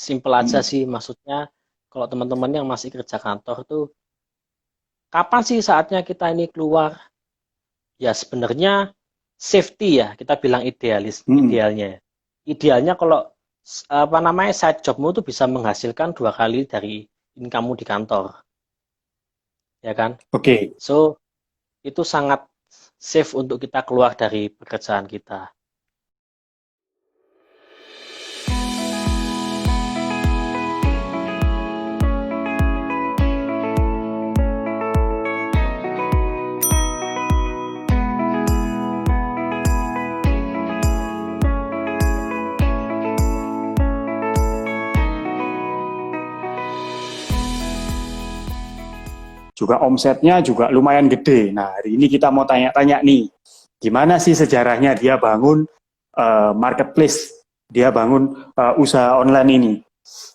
Simple aja Hmm. sih, maksudnya kalau teman-teman yang masih kerja kantor tuh, kapan sih saatnya kita ini keluar? Ya sebenarnya safety ya, kita bilang Hmm. idealnya. Idealnya kalau apa namanya side jobmu tuh bisa menghasilkan 2 kali dari income di kantor, ya kan? Oke. So itu sangat safe untuk kita keluar dari pekerjaan kita. Juga omsetnya juga lumayan gede. Nah, hari ini kita mau tanya-tanya nih, gimana sih sejarahnya dia bangun marketplace, dia bangun usaha online ini.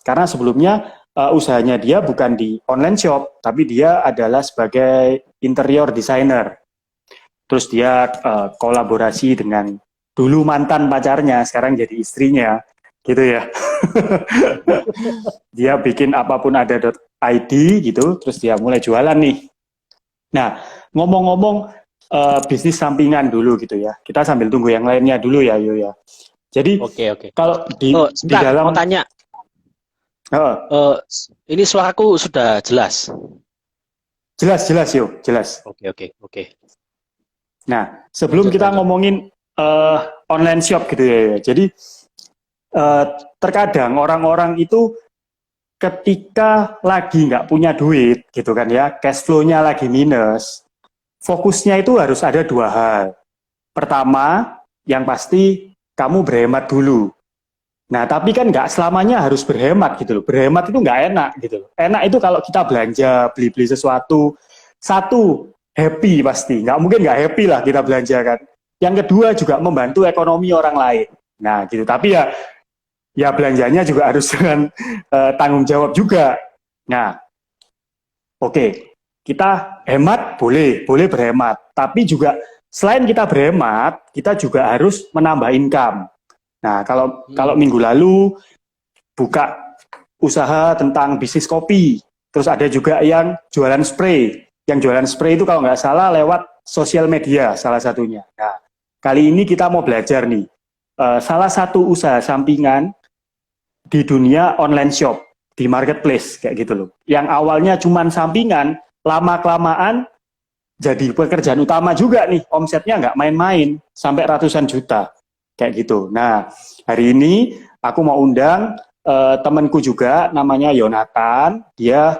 Karena sebelumnya usahanya dia bukan di online shop, tapi dia adalah sebagai interior designer. Terus dia kolaborasi dengan dulu mantan pacarnya, sekarang jadi istrinya, gitu ya. Dia bikin apapun ada.id gitu, terus dia mulai jualan nih. Nah, ngomong-ngomong bisnis sampingan dulu gitu ya. Kita sambil tunggu yang lainnya dulu ya, Yo ya. Jadi Oke, oke. kalau Oh, di sebentar, mau dalam tanya. uh, Eh, ini suaraku sudah jelas. jelas yo, jelas. Oke, oke, oke. Nah, sebelum Lanjut, kita lanjut. ngomongin uh, online shop gitu ya. Jadi uh, terkadang orang-orang itu ketika lagi nggak punya duit gitu kan ya, cash flow-nya lagi minus, fokusnya itu harus ada dua hal. Pertama, yang pasti kamu berhemat dulu. Nah, tapi kan nggak selamanya harus berhemat gitu loh. Berhemat itu nggak enak gitu loh. Enak itu kalau kita belanja, beli-beli sesuatu. Satu, happy pasti. Nggak mungkin nggak happy lah kita belanja kan. Yang kedua juga membantu ekonomi orang lain. Nah, gitu. Tapi ya belanjanya juga harus dengan tanggung jawab juga. Nah, oke. Kita hemat boleh berhemat. Tapi juga selain kita berhemat, kita juga harus menambah income. Nah, kalau kalau Hmm. minggu lalu buka usaha tentang bisnis kopi, terus ada juga yang jualan spray. Yang jualan spray itu kalau nggak salah lewat sosial media salah satunya. Nah, kali ini kita mau belajar nih, salah satu usaha sampingan di dunia online shop, di marketplace kayak gitu loh. Yang awalnya cuma sampingan, lama-kelamaan jadi pekerjaan utama juga nih, omsetnya nggak main-main, sampai ratusan juta, kayak gitu. Nah, hari ini aku mau undang temanku juga, namanya Yonatan, dia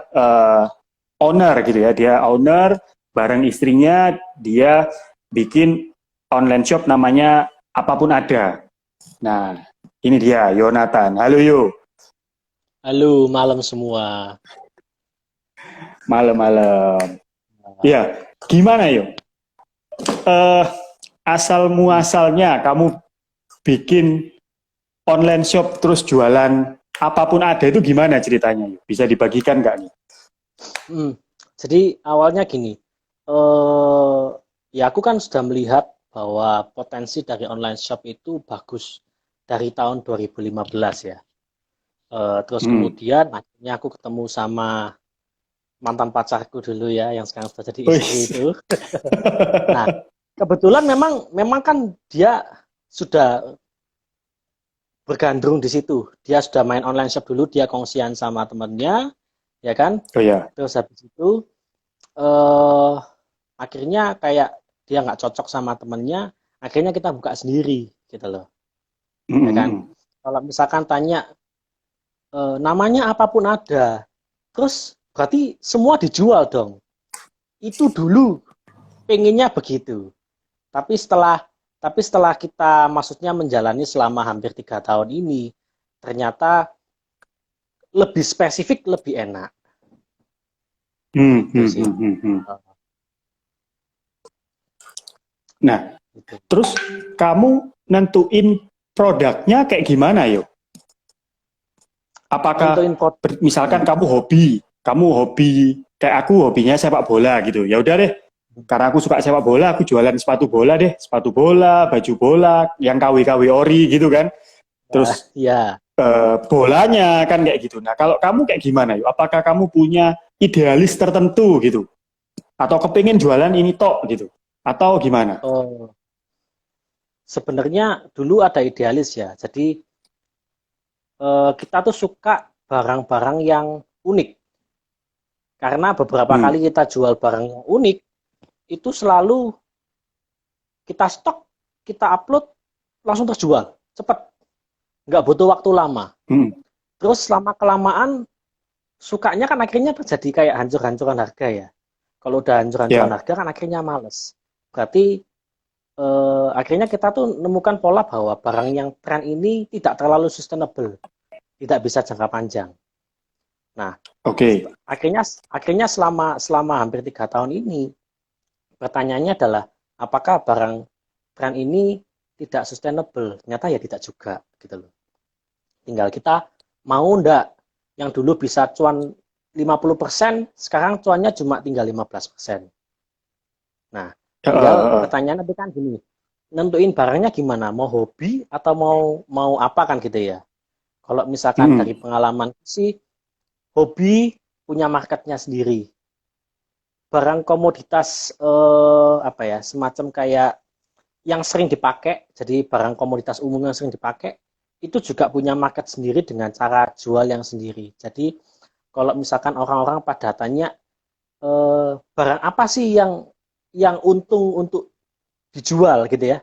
owner gitu ya, dia owner, bareng istrinya, dia bikin online shop namanya Apapun Ada. Nah, ini dia, Yonatan. Halo Yo, Halo, malam semua. malam-malam. Ya, gimana Yo? Eh, asal muasalnya kamu bikin online shop terus jualan apapun ada itu gimana ceritanya? Bisa dibagikan nggak nih? Hmm. Jadi awalnya gini, eh ya aku kan sudah melihat bahwa potensi dari online shop itu bagus dari tahun 2015 ya. Terus Hmm. kemudian akhirnya aku ketemu sama mantan pacarku dulu ya, yang sekarang sudah jadi Wih. istri itu. Nah, kebetulan memang memang kan dia sudah bergandrung di situ. Dia sudah main online shop dulu, dia kongsian sama temennya, ya kan? Oh ya. Terus habis itu eh akhirnya kayak dia nggak cocok sama temennya, akhirnya kita buka sendiri gitu loh, ya kan? Hmm. Kalau misalkan tanya namanya apapun ada, terus berarti semua dijual dong. Itu dulu pengennya begitu. Tapi setelah tapi setelah kita maksudnya menjalani selama hampir 3 tahun ini, ternyata lebih spesifik, lebih enak. Hmm. Itu Hmm. sih. Hmm. Hmm. Hmm. Uh, Nah, itu. terus kamu nentuin produknya kayak gimana yo? Apakah Nentuin pot. misalkan kamu hobi kayak aku hobinya sepak bola gitu. Ya udah deh, karena aku suka sepak bola, aku jualan sepatu bola deh, sepatu bola, baju bola, yang KW-KW ori gitu kan. Terus Ya, bolanya kan kayak gitu. Nah, kalau kamu kayak gimana yuk? Apakah kamu punya idealis tertentu gitu? Atau kepingin jualan ini tok gitu? Atau gimana? Oh, sebenarnya dulu ada idealis ya. Jadi kita tuh suka barang-barang yang unik. Karena beberapa Hmm. kali kita jual barang yang unik, itu selalu kita stok, kita upload, langsung terjual. Cepat, nggak butuh waktu lama. Hmm. Terus lama kelamaan sukanya kan akhirnya terjadi kayak hancur-hancuran harga ya. Kalau udah hancur-hancuran Ya. harga kan akhirnya males. Berarti akhirnya kita tuh menemukan pola bahwa barang yang tren ini tidak terlalu sustainable, tidak bisa jangka panjang. Nah, Oke. akhirnya akhirnya selama hampir 3 tahun ini pertanyaannya adalah apakah barang tren ini tidak sustainable? Ternyata ya tidak juga gitu loh. Tinggal kita mau ndak yang dulu bisa cuan 50%, sekarang cuannya cuma tinggal 15%. Nah, tinggal pertanyaan nanti kan gini, nentuin barangnya gimana? Mau hobi atau mau apa kan gitu ya? Kalau misalkan Hmm. dari pengalaman sih, hobi punya marketnya sendiri. Barang komoditas apa ya, semacam kayak yang sering dipakai, jadi barang komoditas umum yang sering dipakai, itu juga punya market sendiri dengan cara jual yang sendiri. Jadi kalau misalkan orang-orang pada tanya barang apa sih yang untung untuk dijual gitu ya.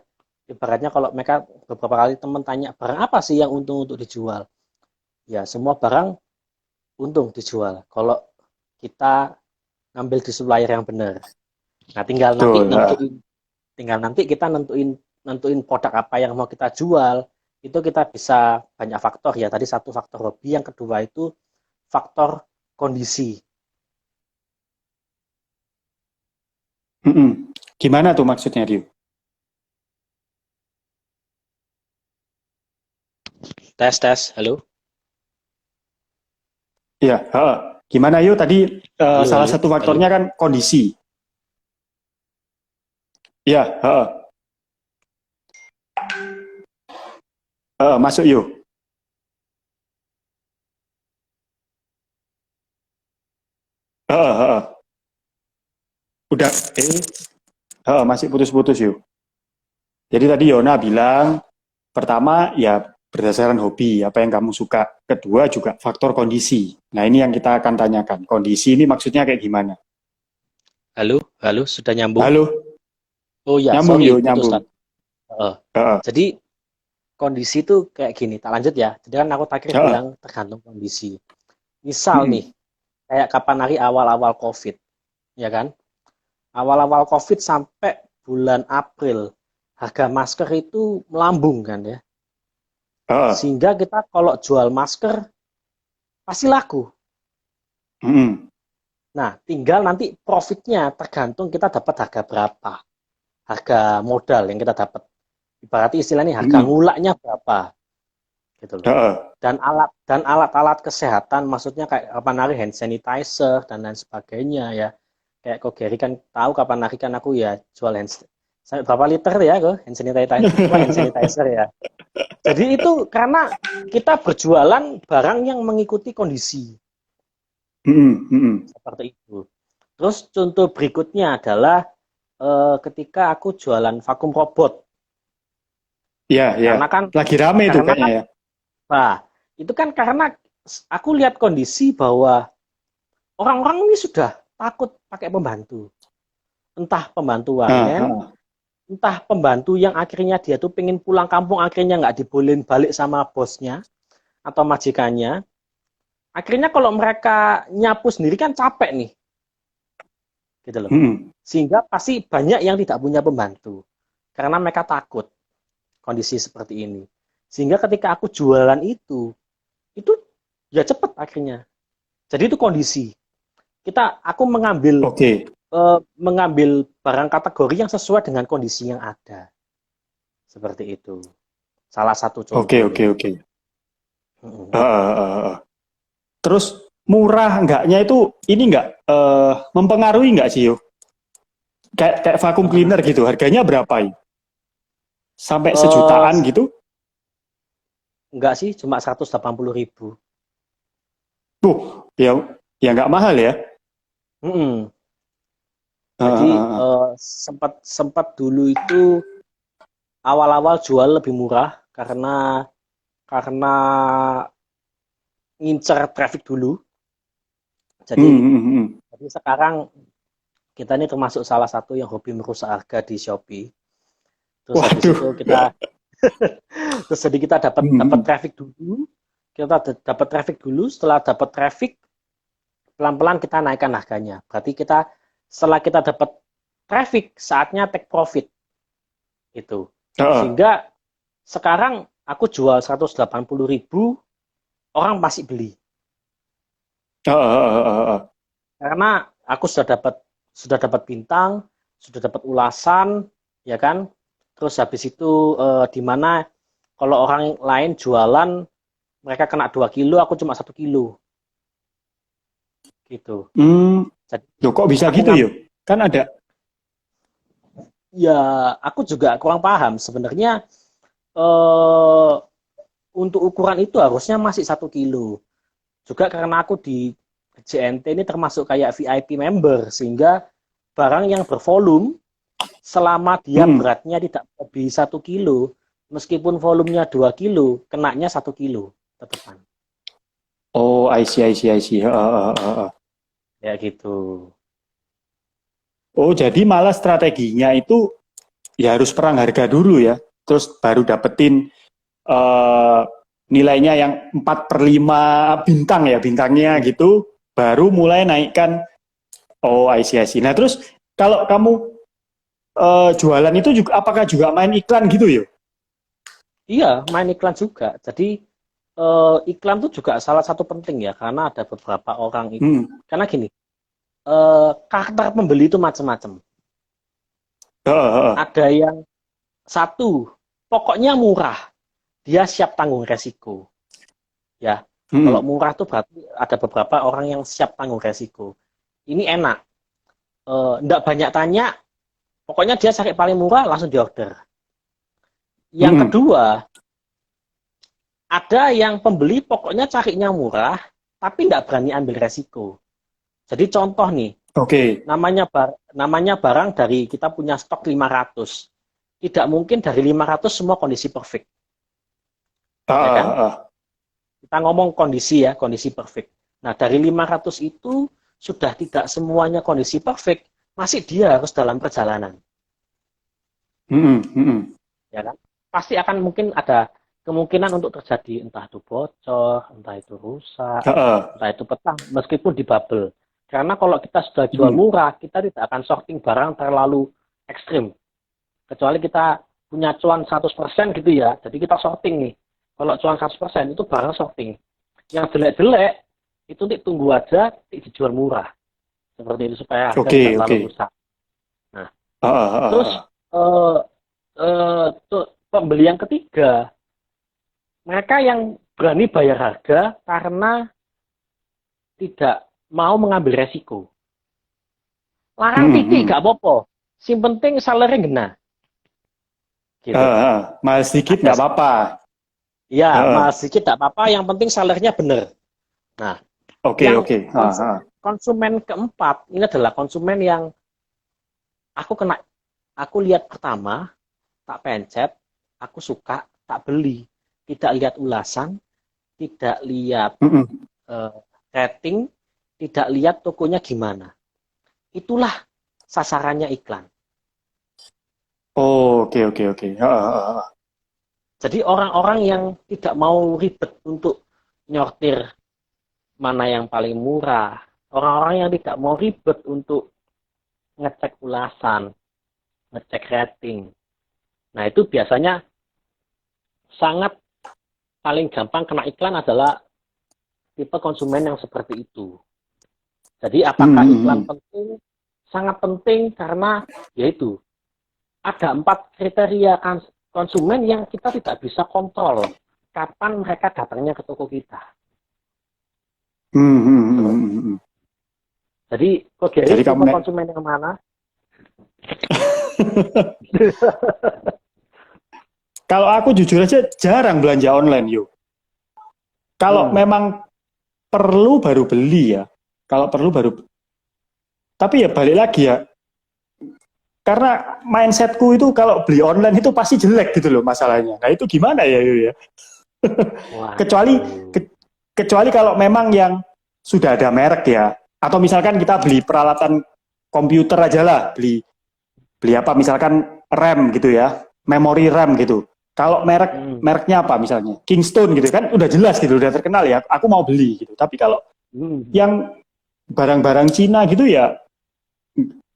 Ibaratnya kalau mereka beberapa kali teman tanya barang apa sih yang untung untuk dijual? Ya semua barang untung dijual. Kalau kita ngambil di supplier yang benar. Nah, Betul. tinggal nanti kita nentuin nentuin produk apa yang mau kita jual. Itu kita bisa banyak faktor ya. Tadi satu faktor hobi, yang kedua itu faktor kondisi. Hmm. Gimana tuh maksudnya, Rio? Tes tes, halo. Iya. Gimana yuk? Tadi Halo, salah halo, satu halo. faktornya kan kondisi. Iya. Masuk yuk. Udah. Masih putus-putus yuk. Jadi tadi Yona bilang, pertama ya berdasarkan hobi, apa yang kamu suka. Kedua juga faktor kondisi. Nah ini yang kita akan tanyakan. Kondisi ini maksudnya kayak gimana? Halo, halo, sudah nyambung? Halo, Oh ya, nyambung sorry, yuk, putus nyambung. tadi. Jadi kondisi itu kayak gini, tak lanjut ya. Jadi kan aku terakhir bilang tergantung kondisi. Misal nih, Mm-mm. kayak kapan hari awal-awal COVID, ya kan? Awal-awal COVID sampai bulan April, harga masker itu melambung kan ya. Sehingga kita kalau jual masker pasti laku. Mm-mm. Nah, tinggal nanti profitnya tergantung kita dapat harga berapa. Harga modal yang kita dapat. Ibaratnya istilahnya harga Mm-mm. ngulaknya berapa gitu loh. Dan alat-alat kesehatan, maksudnya kayak kapan hari hand sanitizer dan lain sebagainya ya. Kayak kok Gary kan tahu kapan hari kan aku ya jual sampai berapa liter ya kok hand sanitizer ya. Jadi itu karena kita berjualan barang yang mengikuti kondisi Mm-mm. Mm-mm. seperti itu. Terus contoh berikutnya adalah ketika aku jualan vakum robot. Iya, iya. Karena kan Lagi rame itu karena kayaknya kan ya. nah, itu kan karena aku lihat kondisi bahwa orang-orang ini sudah takut pakai pembantu. Entah pembantu Ah, wangen, ah. entah pembantu yang akhirnya dia tuh pengen pulang kampung, akhirnya nggak dibolehin balik sama bosnya atau majikannya. Akhirnya kalau mereka nyapu sendiri kan capek nih, gitu loh. Mm-mm. Sehingga pasti banyak yang tidak punya pembantu. Karena mereka takut kondisi seperti ini. Sehingga ketika aku jualan itu ya cepat akhirnya. Jadi itu kondisi. Aku Oke, mengambil barang kategori yang sesuai dengan kondisi yang ada. Seperti itu. Salah satu oke, oke, contohnya. oke. Terus murah enggaknya itu ini enggak mempengaruhi enggak sih yo? Kayak vacuum cleaner gitu, harganya berapa ya? Sampai Eh, sejutaan gitu? enggak sih, cuma 180.000. Tuh, ya nggak mahal ya. Mm-mm. Jadi sempat dulu itu awal-awal jual lebih murah karena ngincer traffic dulu. Jadi sekarang kita ini termasuk salah satu yang hobi merusak harga di Shopee. Terus habis Waduh. itu terus jadi kita dapat traffic dulu. Kita dapat traffic dulu, setelah dapat traffic pelan-pelan kita naikkan harganya. Berarti setelah kita dapat traffic, saatnya take profit. Itu. Sehingga sekarang aku jual 180.000, orang masih beli. Karena aku sudah dapat bintang, sudah dapat ulasan, ya kan? Terus habis itu di mana kalau orang lain jualan mereka kena 2 kilo, aku cuma 1 kilo. Gitu. Jadi, kok bisa gitu ya? Kan ada. Ya, aku juga kurang paham. Sebenarnya untuk ukuran itu harusnya masih 1 kilo. Juga karena aku di JNT ini termasuk kayak VIP member, sehingga barang yang bervolume selama dia beratnya tidak lebih 1 kilo, meskipun volumenya 2 kilo, kenanya 1 kilo tetepan. Oh, I see. Ya gitu. Oh, jadi malah strateginya itu ya harus perang harga dulu ya, terus baru dapetin nilainya yang 4/5 bintang ya, bintangnya gitu, baru mulai naikkan. Oh, I see. Nah, terus kalau kamu jualan itu juga, apakah juga main iklan gitu ya? Iya, main iklan juga. Jadi iklan itu juga salah satu penting ya, karena ada beberapa orang itu. Karena gini, karakter pembeli itu macam-macam. Ada yang satu, pokoknya murah, dia siap tanggung resiko. Ya, kalau murah itu berarti ada beberapa orang yang siap tanggung resiko. Ini enak, nggak banyak tanya, pokoknya dia cari paling murah langsung diorder. Yang kedua, ada yang pembeli pokoknya carinya murah, tapi nggak berani ambil resiko. Jadi contoh nih, namanya barang dari kita punya stok 500. Tidak mungkin dari 500 semua kondisi perfect. Ya kan? Kita ngomong kondisi perfect. Nah, dari 500 itu sudah tidak semuanya kondisi perfect, masih dia harus dalam perjalanan. Ya kan? Pasti akan mungkin ada kemungkinan untuk terjadi entah itu bocor, entah itu rusak, entah itu petang, meskipun di bubble. Karena kalau kita sudah jual murah, kita tidak akan sorting barang terlalu ekstrim. Kecuali kita punya cuan 100% gitu ya, jadi kita sorting nih. Kalau cuan 100% itu barang sorting. Yang jelek-jelek, itu tunggu aja, dijual murah. Seperti itu supaya harga tidak terlalu rusak. Nah, terus pembeli yang ketiga, mereka yang berani bayar harga karena tidak mau mengambil resiko. Larang titik gak apa-apa, yang penting salary kena. Gitu. Mahal sedikit nggak apa-apa. Ya, mahal sedikit nggak apa-apa, yang penting salary-nya benar. Nah, konsumen keempat ini adalah konsumen yang aku lihat pertama, tak pencet, aku suka, tak beli, tidak lihat ulasan, tidak lihat rating, tidak lihat tokonya gimana. Itulah sasarannya iklan. Oke. Jadi orang-orang yang tidak mau ribet untuk nyortir mana yang paling murah, orang-orang yang tidak mau ribet untuk ngecek ulasan, ngecek rating. Nah, itu biasanya sangat paling gampang kena iklan adalah tipe konsumen yang seperti itu. Jadi apakah iklan penting? Sangat penting karena yaitu ada 4 kriteria konsumen yang kita tidak bisa kontrol kapan mereka datangnya ke toko kita. Jadi, tipe konsumen yang mana? Kalau aku jujur aja jarang belanja online, yo. Kalau memang perlu baru beli ya. Kalau perlu baru. Tapi ya balik lagi ya. Karena mindsetku itu kalau beli online itu pasti jelek gitu loh masalahnya. Nah itu gimana ya Yu ya? kecuali kecuali kalau memang yang sudah ada merek ya. Atau misalkan kita beli peralatan komputer aja lah, beli apa misalkan RAM gitu ya, memori RAM gitu. Kalau mereknya apa misalnya, Kingston gitu kan, udah jelas gitu, udah terkenal ya. Aku mau beli gitu. Tapi kalau yang barang-barang Cina gitu ya,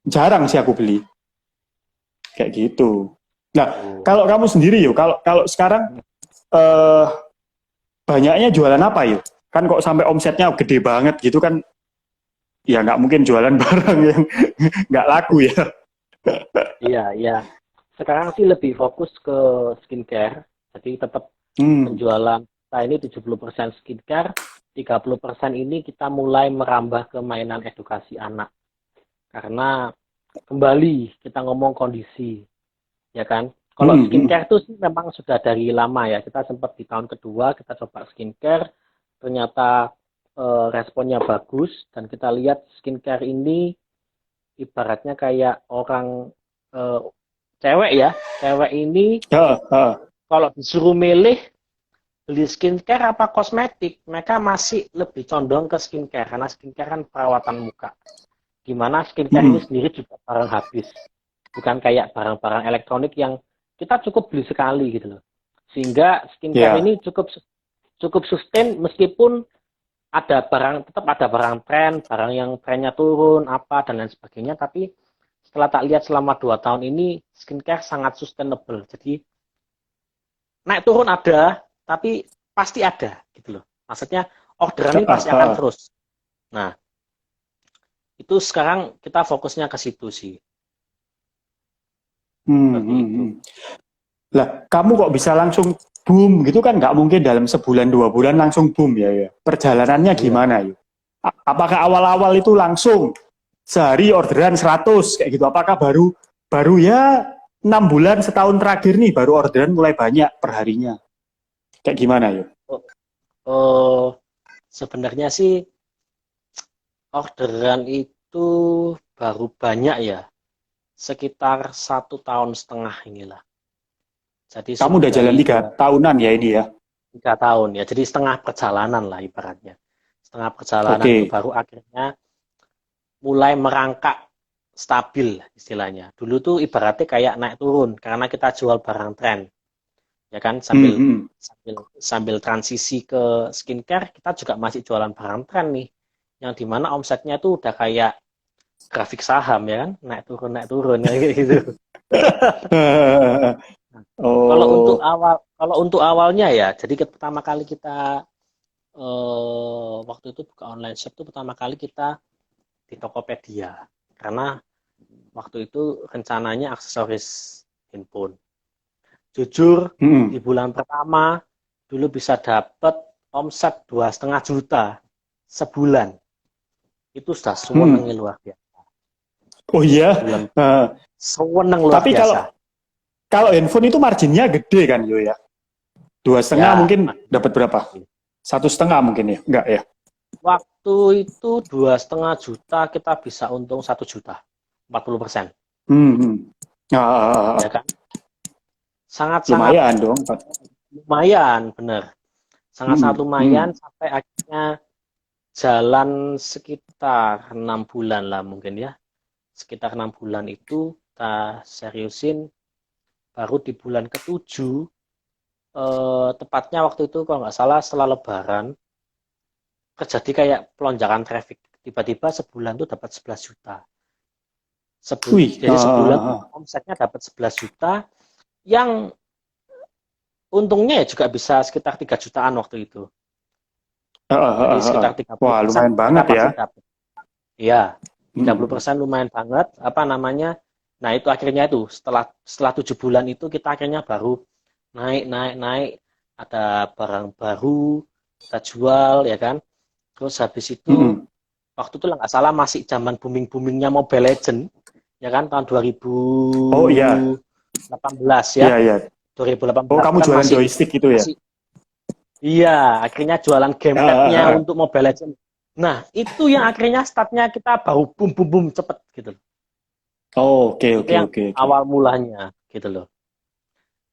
jarang sih aku beli. Kayak gitu. Nah, kalau kamu sendiri yuk, kalau sekarang banyaknya jualan apa yuk? Kan kok sampai omsetnya gede banget gitu kan? Ya nggak mungkin jualan barang yang nggak laku ya. Iya. Sekarang sih lebih fokus ke skincare. Jadi tetap penjualan kita ini 70% skincare, 30% ini kita mulai merambah ke mainan edukasi anak. Karena kembali kita ngomong kondisi, ya kan? Kalau skincare itu sih memang sudah dari lama ya. Kita sempat di tahun kedua kita coba skincare, ternyata responnya bagus dan kita lihat skincare ini ibaratnya kayak orang cewek ini kalau disuruh milih beli skincare apa kosmetik, mereka masih lebih condong ke skincare karena skincare kan perawatan muka. Dimana skincare ini sendiri juga barang habis, bukan kayak barang-barang elektronik yang kita cukup beli sekali gitu loh. Sehingga skincare ini cukup sustain meskipun tetap ada barang tren, barang yang trennya turun apa dan lain sebagainya, tapi setelah tak lihat selama 2 tahun ini skincare sangat sustainable. Jadi naik turun ada, tapi pasti ada gitu loh. Maksudnya orderan ini pasti akan terus. Nah, itu sekarang kita fokusnya ke situ sih. Lah, kamu kok bisa langsung boom gitu kan? Nggak mungkin dalam sebulan 2 bulan langsung boom ya. Perjalanannya gimana yuk? Apakah awal-awal itu langsung sehari orderan 100 kayak gitu? Apakah baru ya 6 bulan setahun terakhir nih baru orderan mulai banyak perharinya? Kayak gimana yuk? Sebenarnya sih orderan itu baru banyak ya. Sekitar 1,5 tahun inilah. Jadi kamu udah jalan 3 tahunan ya ini ya? 3 tahun ya, jadi setengah perjalanan lah ibaratnya. Setengah perjalanan itu baru akhirnya mulai merangkak stabil istilahnya. Dulu tuh ibaratnya kayak naik turun karena kita jual barang tren. Ya kan, sambil transisi ke skincare, kita juga masih jualan barang tren nih. Yang dimana omsetnya tuh udah kayak grafik saham ya kan, naik turun kayak gitu. Kalau untuk awalnya ya, jadi pertama kali kita waktu itu buka online shop itu pertama kali kita di Tokopedia karena waktu itu rencananya aksesoris handphone. Jujur di bulan pertama dulu bisa dapat omset 2,5 juta sebulan. Itu sudah seneng luar biasa. Oh iya. Seneng luar tapi biasa. Kalau handphone itu marginnya gede kan yo ya? 2,5 ya, mungkin dapat berapa? 1,5 mungkin ya? Enggak ya? Waktu itu 2,5 juta kita bisa untung 1 juta, 40%. Ya kan? Sangat lumayan dong. Lumayan, bener. Sangat lumayan sampai akhirnya jalan sekitar 6 bulan lah mungkin ya. Sekitar 6 bulan itu kita seriusin. Baru di bulan ke-7, tepatnya waktu itu kalau nggak salah setelah Lebaran, terjadi kayak pelonjakan traffic. Tiba-tiba sebulan tuh dapat 11 juta. Jadi sebulan omsetnya dapat 11 juta, yang untungnya ya juga bisa sekitar 3 jutaan waktu itu. Jadi sekitar 30%. Wah, lumayan banget ya. Iya, 30% lumayan banget. Apa namanya? Nah itu akhirnya itu setelah 7 bulan itu kita akhirnya baru naik, ada barang baru kita jual ya kan. Terus habis itu waktu itu nggak salah masih zaman boomingnya Mobile Legend ya kan, tahun 2018 ya. Iya. 2018. Oh, kamu kan jualan joystick itu ya? Iya, akhirnya jualan Ah, ah, gamepad-nya ah. untuk Mobile Legends. Nah, itu yang akhirnya startnya kita baru boom boom boom cepet gitu loh. Oh, oke, Itu oke, yang oke, oke. awal mulanya gitu loh.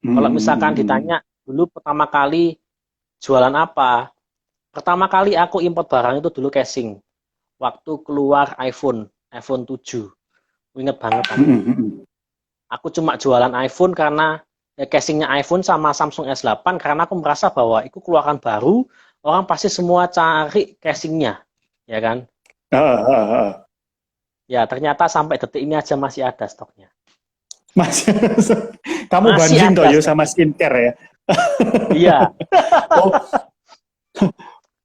Hmm, Kalau hmm, misalkan hmm, hmm. ditanya dulu pertama kali jualan apa? Pertama kali aku import barang itu dulu casing. Waktu keluar iPhone 7. Ingat banget Hmm, aku. hmm, hmm, hmm. Aku cuma jualan iPhone karena casingnya iPhone sama Samsung S8 karena aku merasa bahwa itu keluaran baru, orang pasti semua cari casingnya, ya kan? Ah, ah, ah, ah. Ya ternyata sampai detik ini aja masih ada stoknya. Mas, kamu Masih banding toh ada yo sama stoknya. skincare ya. Iya. Oh,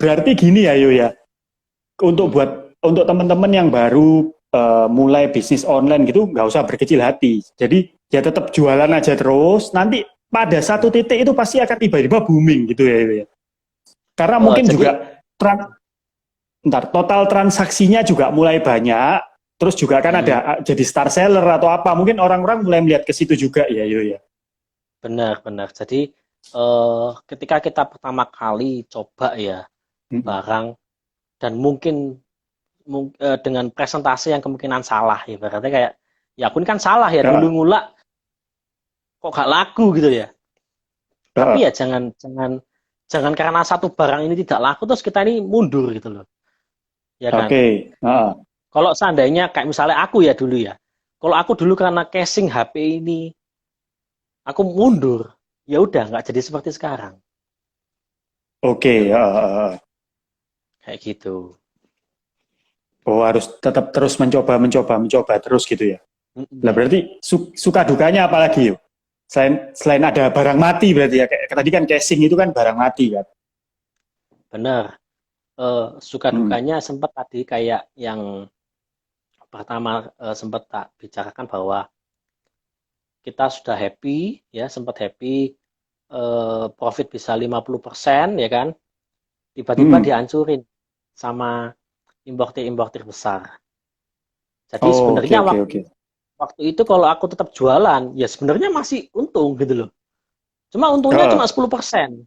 berarti gini ya yo ya. Untuk Hmm. untuk teman-teman yang baru mulai bisnis online gitu nggak usah berkecil hati. Jadi ya tetap jualan aja terus. Nanti pada satu titik itu pasti akan tiba-tiba booming gitu ya, yo ya. Karena mungkin Jadi juga total transaksinya juga mulai banyak. Terus juga kan hmm, ada jadi star seller atau apa. Mungkin orang-orang mulai melihat ke situ juga ya yo ya. benar-benar. Jadi ketika kita pertama kali coba ya Mm-mm. barang dan mungkin dengan presentasi yang kemungkinan salah ya berarti kayak ya aku ini kan salah ya dulu Ya, ngulak kok gak laku gitu ya. Tapi ya ya. jangan karena satu barang ini tidak laku terus kita ini mundur gitu loh. Ya kan? Oke. Kalau seandainya kayak misalnya aku ya dulu ya. Kalau aku dulu karena casing HP ini aku mundur, ya udah nggak jadi seperti sekarang. Oke. Gitu loh. Kayak gitu. Oh, harus tetap terus mencoba terus gitu ya. Lah Mm-mm. berarti suka dukanya apalagi yuk? Selain ada barang mati berarti ya. Kayak tadi kan casing itu kan barang mati kan. Bener. Suka Hmm. dukanya sempat tadi kayak yang pertama sempat tak bicarakan bahwa kita sudah happy ya, sempat happy profit bisa 50% ya kan. Tiba-tiba Hmm. dihancurin sama importir-importir besar. Jadi Oh, oke, sebenarnya oke, waktu oke. waktu itu kalau aku tetap jualan, ya sebenarnya masih untung gitu loh. Cuma untungnya cuma Ah, 10%.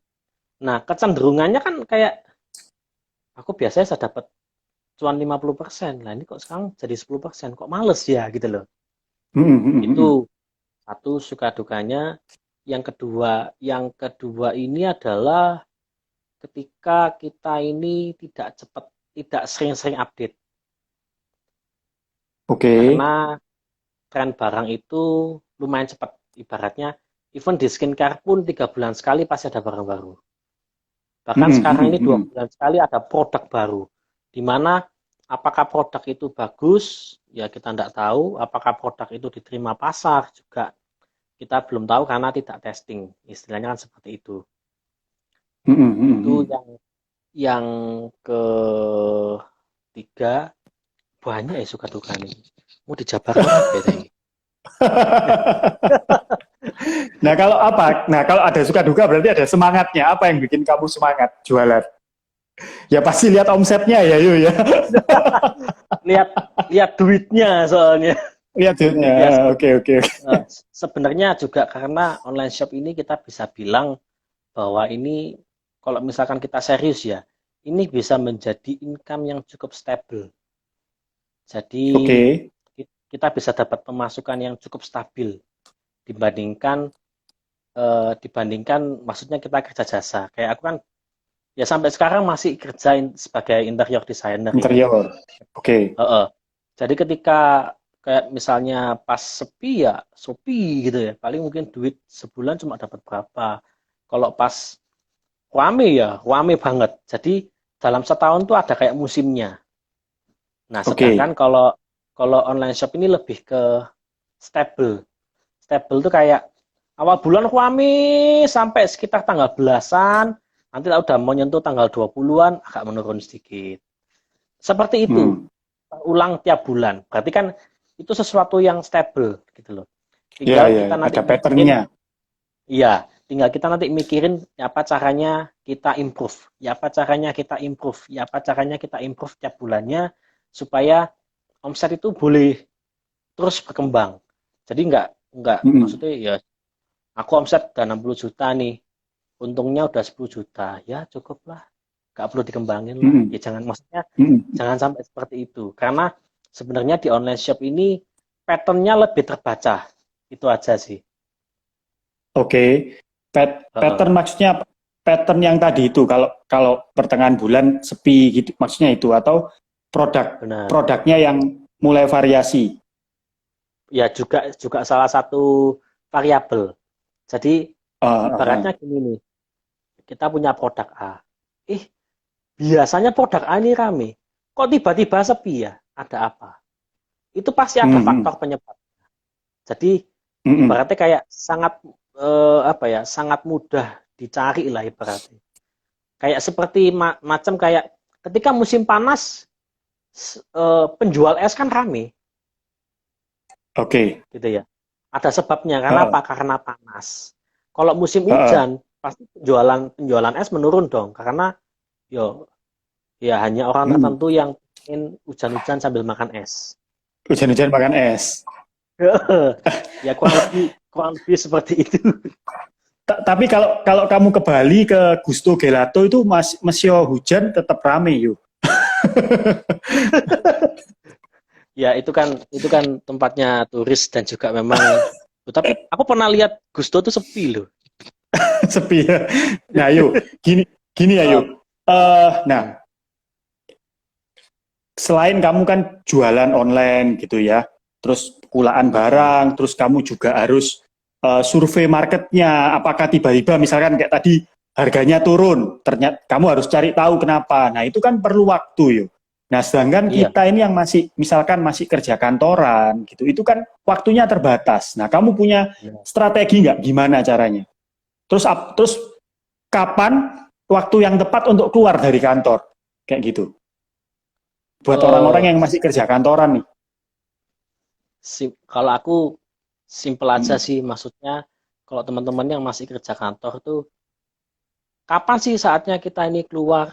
Nah, kecenderungannya kan kayak aku biasanya saya dapat cuan 50%. Nah, ini kok sekarang jadi 10%. Kok males ya gitu loh. hmm, hmm, hmm, Itu hmm. satu suka dukanya. Yang kedua ini adalah ketika kita ini tidak cepat, tidak sering-sering update. Oke. Karena tren barang itu lumayan cepat. Ibaratnya, even di skincare pun 3 bulan sekali pasti ada barang baru. Hmm, Bahkan hmm, sekarang hmm, ini dua hmm. bulan sekali ada produk baru. Di mana apakah produk itu bagus, ya kita tidak tahu. Apakah produk itu diterima pasar juga kita belum tahu karena tidak testing. Istilahnya kan seperti itu. Hmm, hmm, hmm, Itu hmm. yang ketiga banyak ya suka duka nih. Mau dijabarkan apa ya ini? Nah, kalau apa? Nah, kalau ada suka duka berarti ada semangatnya. Apa yang bikin kamu semangat jualan? Ya pasti lihat omsetnya ya, yuk ya. Lihat lihat duitnya soalnya. Lihat duitnya. Ya Oke, oke, oke. sebenarnya juga karena online shop ini kita bisa bilang bahwa ini kalau misalkan kita serius ya, ini bisa menjadi income yang cukup stable. Jadi Oke. kita bisa dapat pemasukan yang cukup stabil dibandingkan dibandingkan maksudnya kita kerja jasa. Kayak aku kan ya sampai sekarang masih kerjain sebagai interior designer ya. Interior. Oke. Jadi ketika kayak misalnya pas sepi ya sepi gitu ya, paling mungkin duit sebulan cuma dapat berapa. Kalau pas rame ya rame banget. Jadi dalam setahun tuh ada kayak musimnya. Nah, sedangkan Oke. kalau kalau online shop ini lebih ke stable. Stable tuh kayak awal bulan rame sampai sekitar tanggal belasan, nanti udah mau nyentuh tanggal 20-an agak menurun sedikit. Seperti itu, Hmm. ulang tiap bulan. Berarti kan itu sesuatu yang stable gitu loh. Ya, Tinggal ya. kita nanti Ada mikirin, patternnya. iya, tinggal kita nanti mikirin ya apa caranya kita improve, ya apa caranya kita improve, ya apa caranya kita improve tiap bulannya supaya omset itu boleh terus berkembang. Jadi nggak Hmm. maksudnya ya aku omset udah 60 juta nih. untungnya udah 10 juta, ya cukup lah. Nggak perlu dikembangin lah. Mm-mm. Ya jangan, maksudnya Mm-mm. jangan sampai seperti itu. Karena sebenarnya di online shop ini pattern-nya lebih terbaca. Itu aja sih. Oke. Heeh, Pattern maksudnya apa? Pattern yang tadi itu kalau kalau pertengahan bulan sepi gitu maksudnya itu atau benar. produknya yang mulai variasi. Ya juga juga salah satu variabel. Jadi Ah, ah, ah. ibaratnya gini nih, kita punya produk A. Eh, biasanya produk A ini rame. Kok tiba-tiba sepi ya? Ada apa? Itu pasti ada Mm-mm. faktor penyebab. Jadi Mm-mm. ibaratnya kayak sangat apa ya? Sangat mudah dicari lah ibaratnya. Kayak seperti macam kayak ketika musim panas penjual es kan rame Oke. gitu ya. Ada sebabnya. Ah, Karena ah. apa? Karena panas. Kalau musim Ah, ah. hujan pasti penjualan penjualan es menurun dong karena yo ya hanya orang Mm-mm. tertentu yang ingin hujan-hujan sambil makan es. Hujan-hujan makan es. Ya kurang lebih seperti itu. Tapi kalau kalau kamu ke Bali ke Gusto Gelato itu masih hujan tetap rame yuk. Ya itu kan tempatnya turis dan juga memang. Tapi aku pernah lihat Gusto tuh sepi loh. Sepi ya. Nah, yuk, gini gini ya Uh, yuk. Nah, selain kamu kan jualan online gitu ya, terus kulaan barang, terus kamu juga harus survei marketnya, apakah tiba-tiba misalkan kayak tadi harganya turun, ternyata kamu harus cari tahu kenapa. Nah itu kan perlu waktu yuk. Nah sedangkan iya. kita ini yang masih misalkan masih kerja kantoran gitu, itu kan waktunya terbatas. Nah kamu punya Benar. strategi nggak gimana caranya? Terus kapan waktu yang tepat untuk keluar dari kantor kayak gitu? Buat orang-orang Eh, yang masih kerja kantoran nih. kalau aku simple aja Hmm. sih, maksudnya kalau teman-teman yang masih kerja kantor tuh kapan sih saatnya kita ini keluar?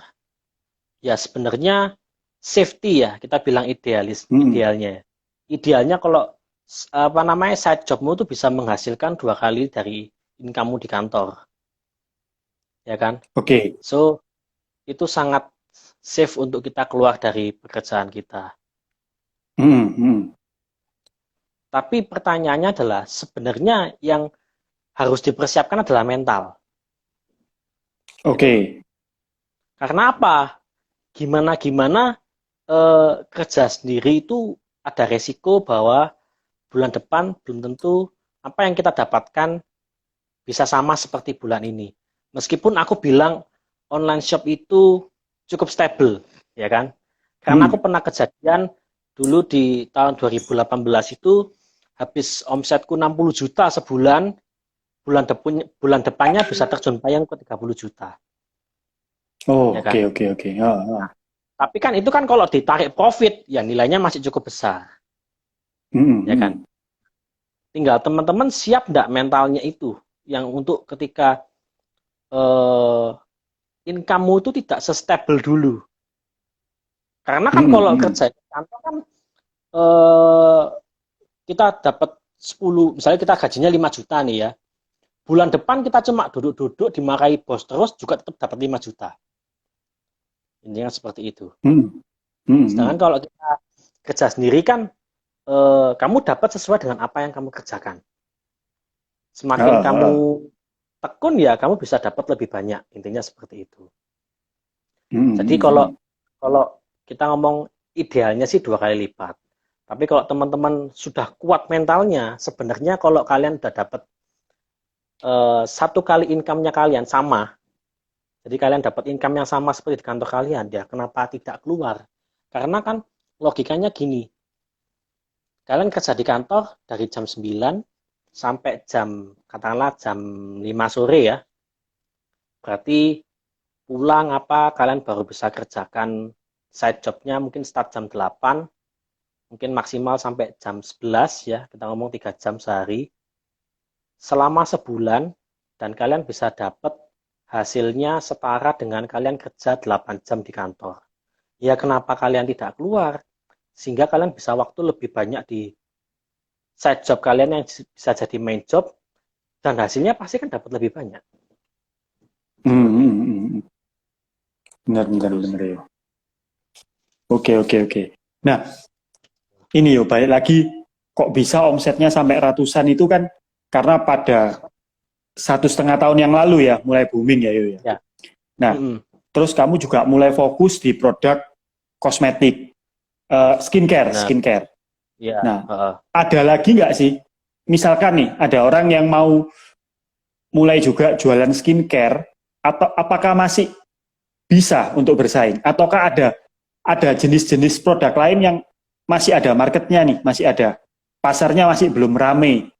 Ya sebenarnya safety ya, kita bilang Hmm. idealnya. Idealnya kalau apa namanya side jobmu tuh bisa menghasilkan 2 kali dari income-mu di kantor, ya kan? Oke. So itu sangat safe untuk kita keluar dari pekerjaan kita. Hmm. Hmm. Tapi pertanyaannya adalah sebenarnya yang harus dipersiapkan adalah mental, gitu loh. Oke. Karena apa? Gimana gimana kerja sendiri itu ada resiko bahwa bulan depan belum tentu apa yang kita dapatkan bisa sama seperti bulan ini. Meskipun aku bilang online shop itu cukup stable, ya kan? Karena aku Hmm. pernah kejadian dulu di tahun 2018 itu habis omsetku 60 juta sebulan, bulan depannya bisa terjun payung ke 30 juta, Oh, ya oke, kan? oke, oke. Ah, ah. Tapi kan itu kan kalau ditarik profit, ya nilainya masih cukup besar, Hmm. ya kan? Hmm. Tinggal teman-teman siap nggak mentalnya itu, yang untuk ketika eh, income-mu itu tidak sestable dulu. Karena kan Hmm. kalau Hmm. kerja di kantor kan eh, kita dapat 10, misalnya kita gajinya 5 juta nih ya. Bulan depan kita cuma duduk-duduk dimarahi bos terus juga tetap dapat 5 juta. Intinya seperti itu. Hmm. Hmm. Sedangkan Hmm. kalau kita kerja sendiri kan kamu dapat sesuai dengan apa yang kamu kerjakan. Semakin Ah, kamu ah. tekun ya kamu bisa dapat lebih banyak. Intinya seperti itu. Hmm. Jadi Hmm. kalau Hmm. kalau kita ngomong idealnya sih 2 kali lipat. Tapi kalau teman-teman sudah kuat mentalnya, sebenarnya kalau kalian udah dapat 1 kali income-nya kalian sama, jadi kalian dapat income yang sama seperti di kantor kalian, ya kenapa tidak keluar? Karena kan logikanya gini, kalian kerja di kantor dari jam 9 sampai katakanlah jam 5 sore ya, berarti pulang apa kalian baru bisa kerjakan side jobnya mungkin start jam 8, mungkin maksimal sampai jam 11 ya, kita ngomong 3 jam sehari, selama sebulan, dan kalian bisa dapat hasilnya setara dengan kalian kerja 8 jam di kantor. Ya kenapa kalian tidak keluar? Sehingga kalian bisa waktu lebih banyak di side job kalian yang bisa jadi main job, dan hasilnya pasti kan dapat lebih banyak. Hmm, hmm, hmm, hmm. Benar, benar, Terus. benar ya. Oke, oke, oke. Nah, ini yo balik lagi, kok bisa omsetnya sampai ratusan itu kan karena pada 1,5 tahun yang lalu ya mulai booming ya yo ya. Ya. Nah, Mm-mm. terus kamu juga mulai fokus di produk kosmetik, skincare, Benar. skincare. Ya. Nah, ada lagi nggak sih? Misalkan nih, ada orang yang mau mulai juga jualan skincare, atau apakah masih bisa untuk bersaing? Ataukah ada jenis-jenis produk lain yang masih ada marketnya nih, masih ada pasarnya masih belum rame?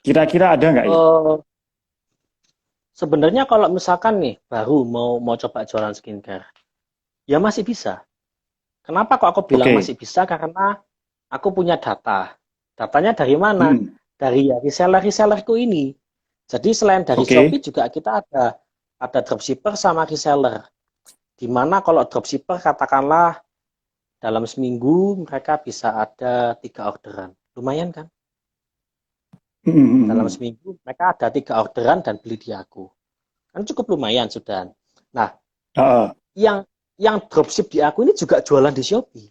Kira-kira ada nggak ya? Eh, Sebenarnya kalau misalkan nih baru mau coba jualan skincare, ya masih bisa. Kenapa kok aku bilang Oke, masih bisa? Karena aku punya data. Datanya dari mana? hmm, Dari ya reseller-resellerku ini. Jadi selain dari oke, Shopee juga kita ada dropshipper sama reseller. Di mana kalau dropshipper katakanlah dalam seminggu mereka bisa ada 3 orderan. Lumayan kan? hmm, hmm, Dalam hmm. seminggu mereka ada 3 orderan dan beli di aku. Kan cukup lumayan sudah. Nah, Ah, yang dropship di aku ini juga jualan di Shopee.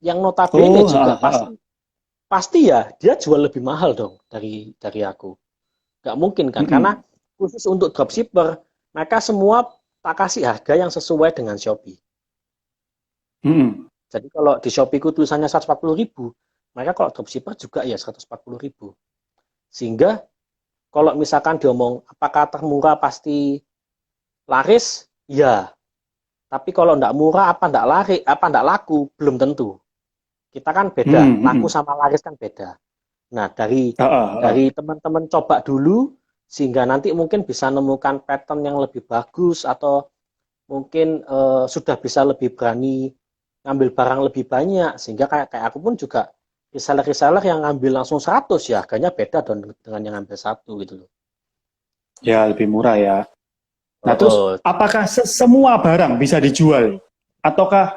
Yang notabene oh, juga pasti pasti ya dia jual lebih mahal dong dari aku. Nggak mungkin kan? Karena hmm, khusus untuk dropshipper mereka semua tak kasih harga yang sesuai dengan Shopee. hmm, hmm. Jadi kalau di Shopee ku tulisannya 140.000, mereka kalau dropshipper juga ya 140.000. Sehingga kalau misalkan diomong apakah termurah pasti laris, ya. Tapi kalau enggak murah apa enggak laris, apa enggak laku, belum tentu. Kita kan beda, Hmm, laku hmm. sama laris kan beda. Nah, dari Ah, ah, ah. dari teman-teman coba dulu sehingga nanti mungkin bisa menemukan pattern yang lebih bagus atau mungkin sudah bisa lebih berani ngambil barang lebih banyak sehingga kayak kayak aku pun juga reseller-reseller yang ngambil langsung 100 ya harganya beda dengan yang ngambil satu gitu loh. Ya, lebih murah ya. Nah, Oh, terus oh. apakah semua barang bisa dijual? Ataukah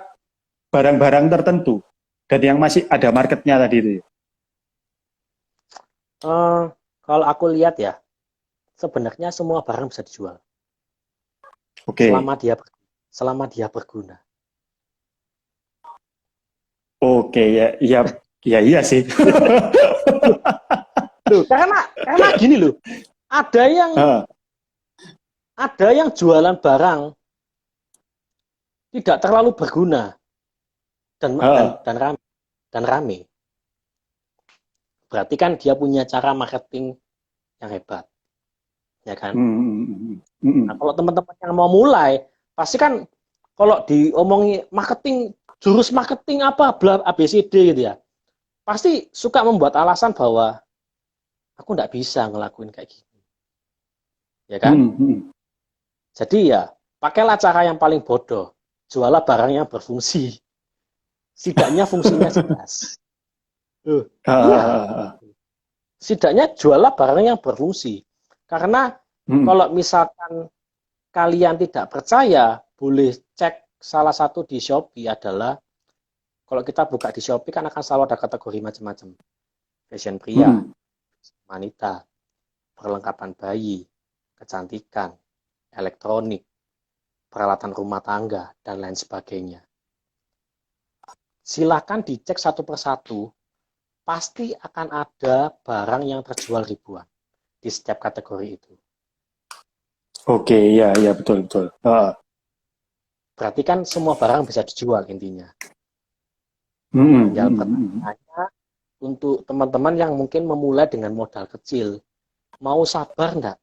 barang-barang tertentu? Dan yang masih ada marketnya tadi itu. Eh, Kalau aku lihat ya sebenarnya semua barang bisa dijual Oke, selama dia berguna. oke ya, ya, ya iya sih. Loh, karena gini loh, ada yang Ah, ada yang jualan barang tidak terlalu berguna dan dan ah. dan rame dan rame. Berarti kan dia punya cara marketing yang hebat, ya kan? Hmm, hmm, hmm, Nah, hmm. kalau teman-teman yang mau mulai, pasti kan kalau diomongi marketing, jurus marketing apa, bla ABCD gitu ya, pasti suka membuat alasan bahwa aku nggak bisa ngelakuin kayak gini, ya kan? Hmm, hmm. Jadi ya, pakailah cara yang paling bodoh, jualah barang yang berfungsi, setidaknya fungsinya jelas. Ah, Iya, ah, ah. setidaknya jualah barang yang berfungsi. Karena Hmm, kalau misalkan kalian tidak percaya, boleh cek salah satu di Shopee adalah kalau kita buka di Shopee kan akan selalu ada kategori macam-macam. Fashion pria, hmm. wanita, perlengkapan bayi, kecantikan, elektronik, peralatan rumah tangga, dan lain sebagainya. Silakan dicek satu persatu, pasti akan ada barang yang terjual ribuan di setiap kategori itu. Oke, ya, ya betul betul. Ah. Berarti kan semua barang bisa dijual intinya. Hmm, hmm, Tinggal hmm, hmm. pertanyaannya untuk teman-teman yang mungkin memulai dengan modal kecil, mau sabar enggak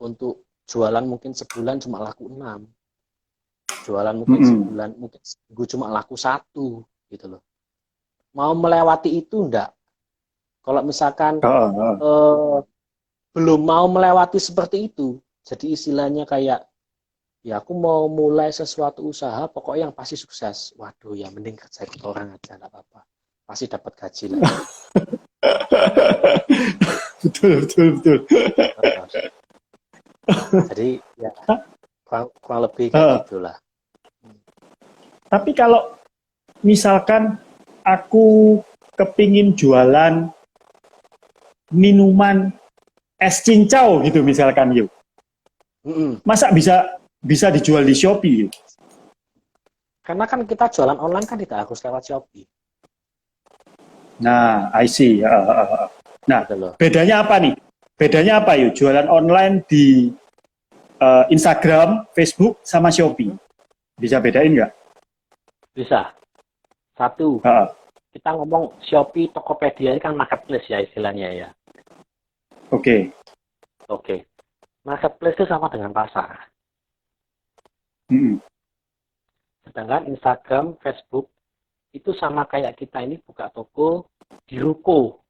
untuk jualan mungkin sebulan cuma laku 6, jualan Hmm, mungkin hmm. sebulan mungkin seminggu cuma laku 1 gitu loh. Mau melewati itu enggak? Kalau misalkan Ah, ah. eh, belum mau melewati seperti itu, jadi istilahnya kayak ya aku mau mulai sesuatu usaha pokoknya yang pasti sukses. Waduh ya mending kerja ikut orang aja nggak apa-apa. Pasti dapat gaji lah itu. Betul betul betul. Jadi ya kurang lebih kayak Ah. gitulah. Tapi kalau misalkan aku kepingin jualan minuman es cincau gitu misalkan yuk. Masa bisa dijual di Shopee yuk? Karena kan kita jualan online kan tidak harus lewat Shopee. Nah, I see. Nah, Gitu loh. bedanya apa nih? Bedanya apa yuk? Jualan online di Instagram, Facebook, sama Shopee. Bisa bedain nggak? Bisa. Satu, kita ngomong Shopee, Tokopedia ini kan marketplace ya istilahnya ya. Oke. Marketplace itu sama dengan pasar. Sedangkan Instagram, Facebook itu sama kayak kita ini buka toko di ruko.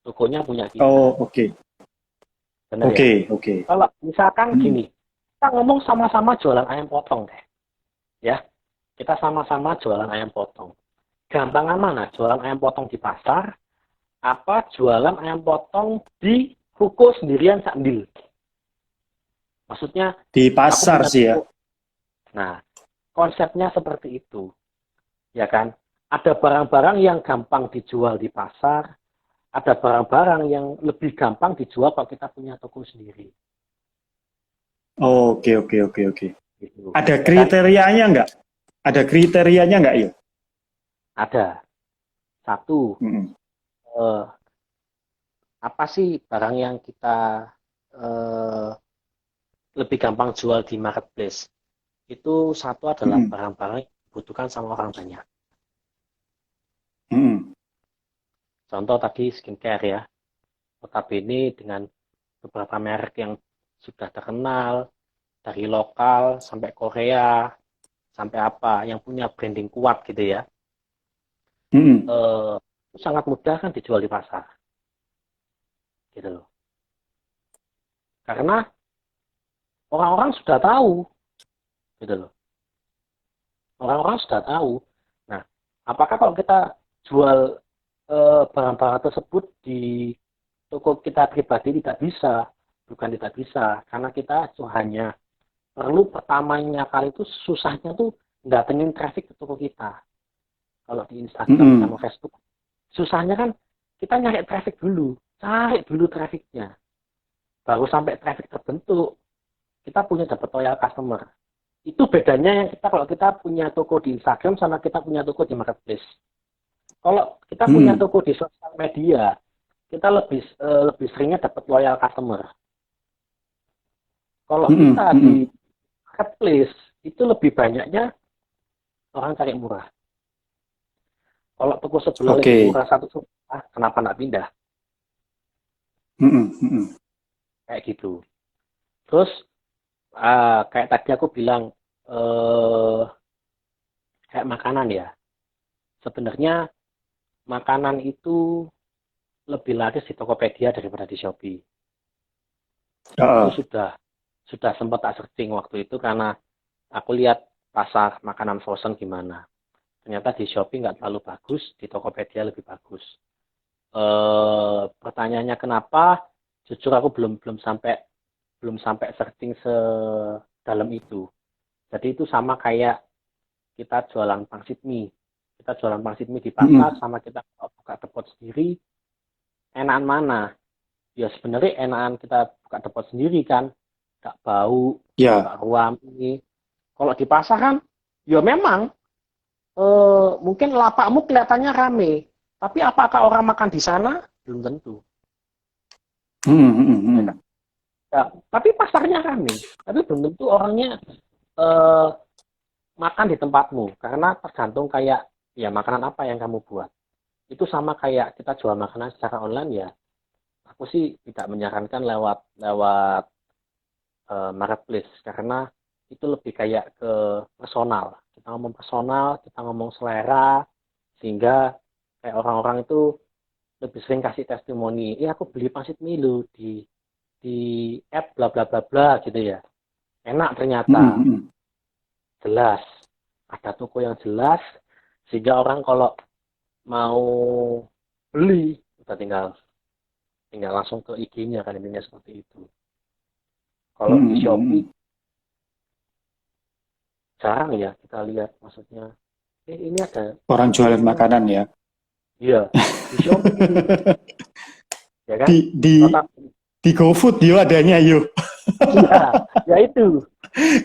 Tokonya punya kita. Oh, oke. Benar ya? Kalau misalkan gini, kita ngomong sama-sama jualan ayam potong deh. Ya, kita sama-sama jualan ayam potong. Gampangan mana? Jualan ayam potong di pasar, apa jualan ayam potong di ruko sendirian sambil? Maksudnya di pasar sih ya. Nah, konsepnya seperti itu. Ya kan? Ada barang-barang yang gampang dijual di pasar, ada barang-barang yang lebih gampang dijual kalau kita punya toko sendiri. Oke. Gitu. Ada kriterianya nggak? Ada kriterianya nggak yuk? Ada. Satu, apa sih barang yang kita lebih gampang jual di marketplace? Itu satu adalah barang-barang yang dibutuhkan sama orang banyak. Contoh tadi skincare ya. Notabene dengan beberapa merek yang sudah terkenal, dari lokal sampai Korea, sampai apa, yang punya branding kuat gitu ya. Sangat mudah kan dijual di pasar. Gitu loh. Karena orang-orang sudah tahu. Gitu loh. Orang-orang sudah tahu. Nah, apakah kalau kita jual barang-barang tersebut di toko kita pribadi tidak bisa? Bukan tidak bisa, karena kita hanya perlu pertamanya kali itu susahnya tuh datengin traffic ke toko kita. Kalau di Instagram sama Facebook, susahnya kan kita nyari traffic dulu, cari dulu trafficnya. Baru sampai traffic terbentuk, kita punya dapat loyal customer. Itu bedanya yang kita kalau kita punya toko di Instagram sama kita punya toko di marketplace. Kalau kita punya toko di sosial media, kita lebih seringnya dapat loyal customer. Kalau kita di marketplace, itu lebih banyaknya orang cari murah. Kalau toko sebelah lebih murah satu, kenapa nggak pindah? Kayak gitu. Terus kayak tadi aku bilang kayak makanan ya. Sebenarnya makanan itu lebih laris di Tokopedia daripada di Shopee. Itu sudah sempat tak searching waktu itu karena aku lihat pasar makanan frozen gimana. Ternyata di Shopee nggak terlalu bagus, di Tokopedia lebih bagus. Pertanyaannya kenapa? Jujur aku belum sampai searching sedalam itu. Jadi itu sama kayak kita jualan pangsit mie. Kita jualan pangsit mie di pasar sama kita buka depot sendiri. Enakan mana? Ya sebenarnya enakan kita buka depot sendiri kan. Nggak bau, nggak ruami. Kalau di pasar kan, ya memang mungkin lapakmu kelihatannya rame. Tapi apakah orang makan di sana? Belum tentu. Ya, tapi pasarnya rame. Tapi belum tentu orangnya makan di tempatmu. Karena tergantung kayak, ya makanan apa yang kamu buat. Itu sama kayak kita jual makanan secara online ya. Aku sih tidak menyarankan lewat marketplace. Karena itu lebih kayak ke personal. Kita ngomong personal, kita ngomong selera. Sehingga kayak orang-orang itu lebih sering kasih testimoni. Aku beli pangsit mie lo di app bla bla bla bla gitu ya. Enak ternyata. Jelas. Ada toko yang jelas. Sehingga orang kalau mau beli, kita tinggal langsung ke IG-nya kan intinya seperti itu. Kalau di Shopee jarang ya kita lihat, maksudnya ini ada orang jualan makanan ya. Iya, di Shopee. Ya kan? Di GoFood yo adanya yo. Ya itu.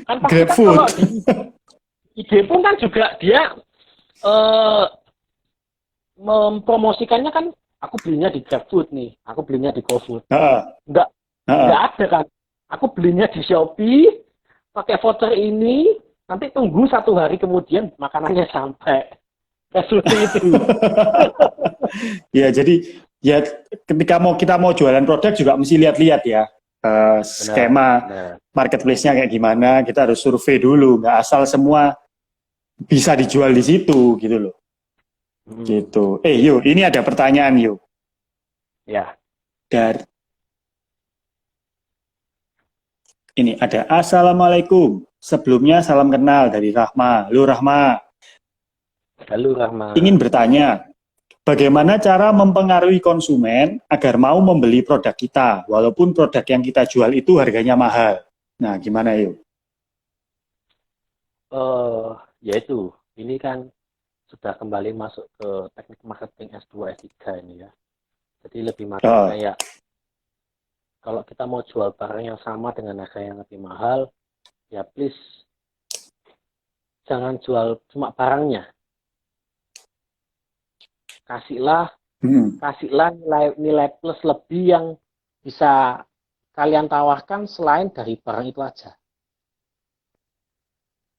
Kan pasti kan GrabFood. kalau di ide pun kan juga dia eh, mempromosikannya kan aku belinya di GrabFood nih, aku belinya di GoFood. Heeh. Enggak Heeh. enggak ada kan. Aku belinya di Shopee, pakai voucher ini, nanti tunggu 1 hari kemudian makanannya sampai. Kayak seperti itu. Ya, jadi ya ketika kita mau jualan produk juga mesti lihat-lihat ya Benar, skema benar. marketplace-nya kayak gimana. Kita harus survei dulu, nggak asal semua bisa dijual di situ gitu loh. Gitu. Yuk, ini ada pertanyaan yuk. Ya. Dari ini ada Assalamualaikum. Sebelumnya salam kenal dari Rahma. Lu Rahma, Halo Rahma. ingin bertanya, bagaimana cara mempengaruhi konsumen agar mau membeli produk kita, walaupun produk yang kita jual itu harganya mahal? Nah, gimana yuk? Yaitu, ini kan sudah kembali masuk ke teknik marketing S2, S3 ini ya. Jadi lebih macam kayak, kalau kita mau jual barang yang sama dengan harga yang lebih mahal, ya please, jangan jual cuma barangnya. Kasihlah nilai plus lebih yang bisa kalian tawarkan selain dari barang itu aja.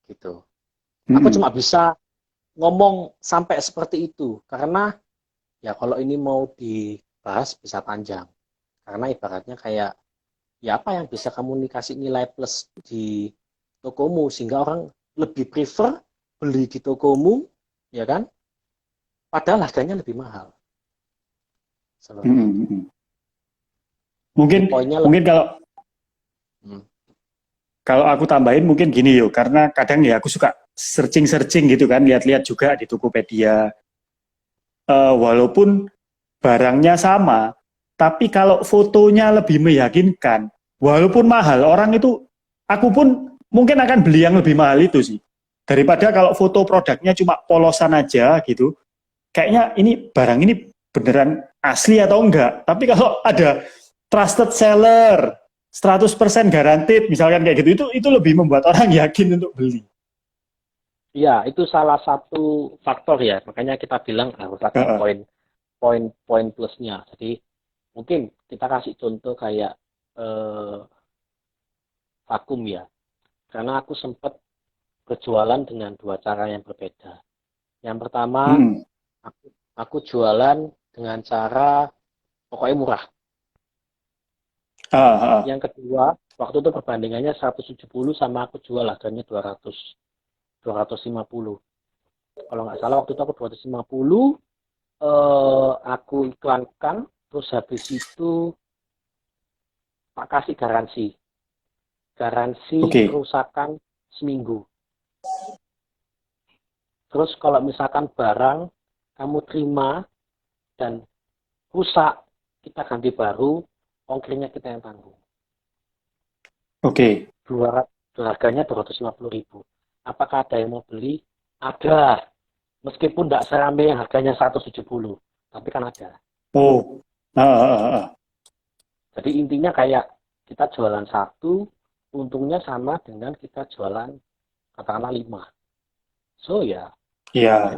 Gitu. Aku cuma bisa ngomong sampai seperti itu karena ya kalau ini mau dibahas bisa panjang. Karena ibaratnya kayak ya apa yang bisa kamu kasih nilai plus di tokomu sehingga orang lebih prefer beli di tokomu, ya kan? Padahal harganya lebih mahal. Mungkin kalau aku tambahin mungkin gini yuk, karena kadang ya aku suka searching gitu kan, lihat-lihat juga di Tokopedia. Walaupun barangnya sama, tapi kalau fotonya lebih meyakinkan, walaupun mahal, orang itu, aku pun mungkin akan beli yang lebih mahal itu sih. Daripada kalau foto produknya cuma polosan aja gitu, kayaknya ini barang ini beneran asli atau enggak. Tapi kalau ada trusted seller, 100% guaranteed, misalkan kayak gitu, itu lebih membuat orang yakin untuk beli. Iya, itu salah satu faktor ya. Makanya kita bilang harus ada poin plusnya. Jadi mungkin kita kasih contoh kayak vakum ya. Karena aku sempat berjualan dengan 2 cara yang berbeda. Yang pertama, aku jualan dengan cara pokoknya murah. Yang kedua, waktu itu perbandingannya 170 sama aku jual harganya 250. Kalau nggak salah waktu itu aku 250, aku iklankan, terus habis itu tak kasih garansi kerusakan seminggu. Terus kalau misalkan barang kamu terima dan rusak, kita ganti baru, ongkirnya kita yang tanggung. Harganya 250.000. Apakah ada yang mau beli? Ada. Meskipun tidak seramai yang harganya 170, tapi kan ada. Jadi intinya kayak kita jualan 1, untungnya sama dengan kita jualan katakanlah 5. So ya. Iya.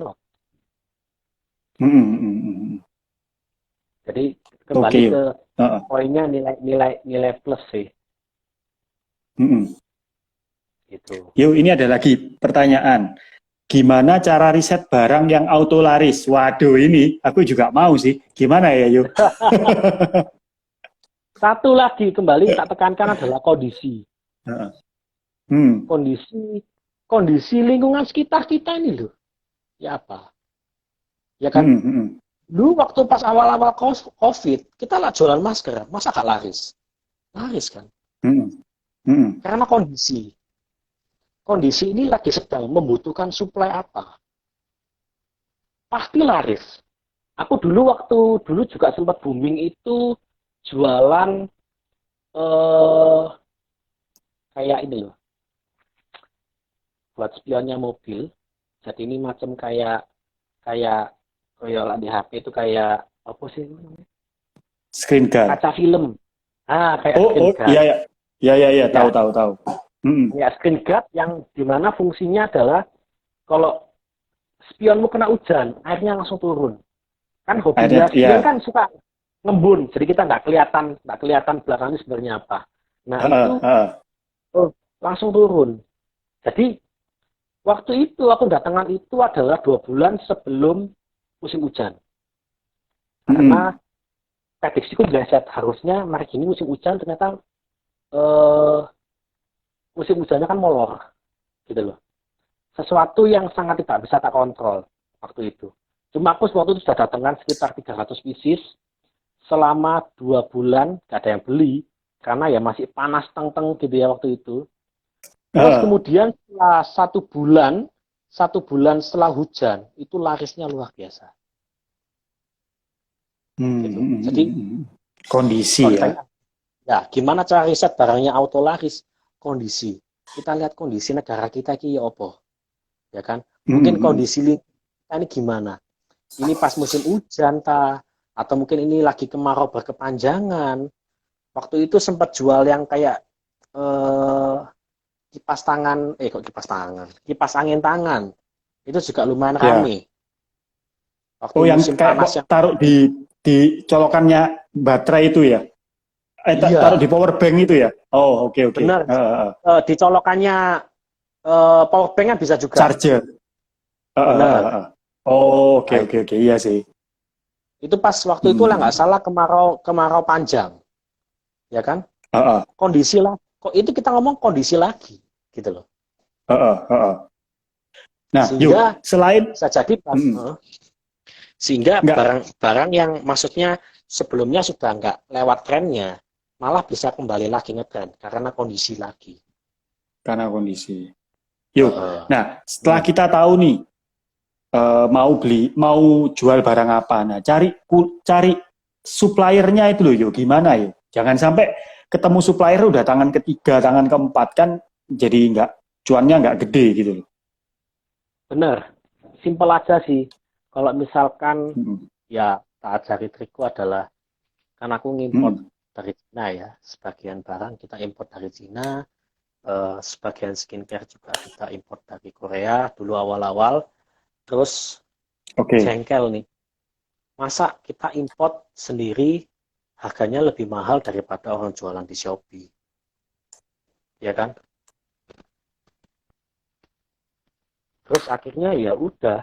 Jadi kembali ke poinnya nilai plus sih. Gitu. Yuk, ini ada lagi pertanyaan. Gimana cara riset barang yang auto laris? Waduh, ini aku juga mau sih. Gimana ya, yuk? Satu lagi kembali tak tekankan adalah kondisi. Kondisi lingkungan sekitar kita ini loh. Ya apa? Ya kan? Dulu waktu pas awal-awal COVID, kita lah jualan masker, masa gak laris? Laris kan? Karena kondisi ini lagi sedang membutuhkan suplai apa? Pasti laris. Aku dulu juga sempat booming itu jualan kayak ini loh, buat spionnya mobil. Jadi ini macam kayak di HP itu kayak apa sih namanya? Screen guard. Kaca film. Kayak Oh, screen oh, guard. iya, iya, iya, iya, iya, tahu, Ya, tahu, tahu. Mm-mm. ya screen guard yang dimana fungsinya adalah kalau spionmu kena hujan, airnya langsung turun. Kan Akhirnya, hobinya iya, spion kan suka ngembun, jadi kita nggak kelihatan belakangnya sebenarnya apa. Nah heeh, itu heeh. langsung turun. Jadi waktu itu aku datangan itu adalah 2 bulan sebelum musim hujan. Karena Mm-mm. prediksiku meleset, harusnya Maret ini musim hujan, ternyata eh, musim hujannya kan molor gitu loh. Sesuatu yang sangat tidak bisa tak kontrol waktu itu. Cuma aku waktu itu sudah datangan sekitar 300 pieces selama 2 bulan, gak ada yang beli karena ya masih panas teng-teng gitu ya waktu itu. Terus Heeh. kemudian setelah 1 bulan setelah hujan itu larisnya luar biasa Hmm, gitu. hmm, hmm, Jadi hmm. Kondisi kalau ya. ditanya, ya gimana cara riset barangnya auto laris? Kondisi. Kita lihat kondisi negara kita ki ya opo, ya kan? Hmm, Mungkin hmm, hmm. kondisi kita ini gimana? Ini pas musim hujan ta, atau mungkin ini lagi kemarau berkepanjangan. Waktu itu sempat jual yang kayak eh, kipas tangan, kok kipas tangan, kipas angin tangan. Itu juga lumayan Ya. rame waktu Oh, yang musim kayak panas yang taruh di colokannya baterai itu ya. Taruh di iya, power bank itu ya. Oh, oke, oke. benar. Dicolokannya power bank kan bisa juga. Charger. Benar. Oh, oke, Nah, oke, oke. Iya sih. itu pas waktu itu lah nggak Hmm. salah kemarau kemarau panjang, ya kan? Heeh, Kondisi lah. Kok itu kita ngomong kondisi lagi, gitu loh. heeh, heeh. Nah, Sehingga yuk, selain bisa jadi hmm, sehingga enggak barang-barang yang maksudnya sebelumnya sudah nggak lewat trennya, malah bisa kembali lagi ngetren karena kondisi lagi. karena kondisi. Yuk. Uh, Nah, setelah kita tahu nih mau jual barang apa. Nah, cari suppliernya itu loh, yuk gimana yuk. Jangan sampai ketemu supplier udah tangan ketiga, tangan keempat kan jadi nggak cuannya nggak gede gitu loh. Bener, simpel aja sih. Kalau misalkan Hmm, ya tak ajari trikku adalah kan aku ngimport hmm, dari Cina ya, sebagian barang kita import dari Cina, sebagian skincare juga kita import dari Korea dulu awal-awal. Terus oke. jengkel nih, masa kita import sendiri harganya lebih mahal daripada orang jualan di Shopee, ya kan? Terus akhirnya ya udah,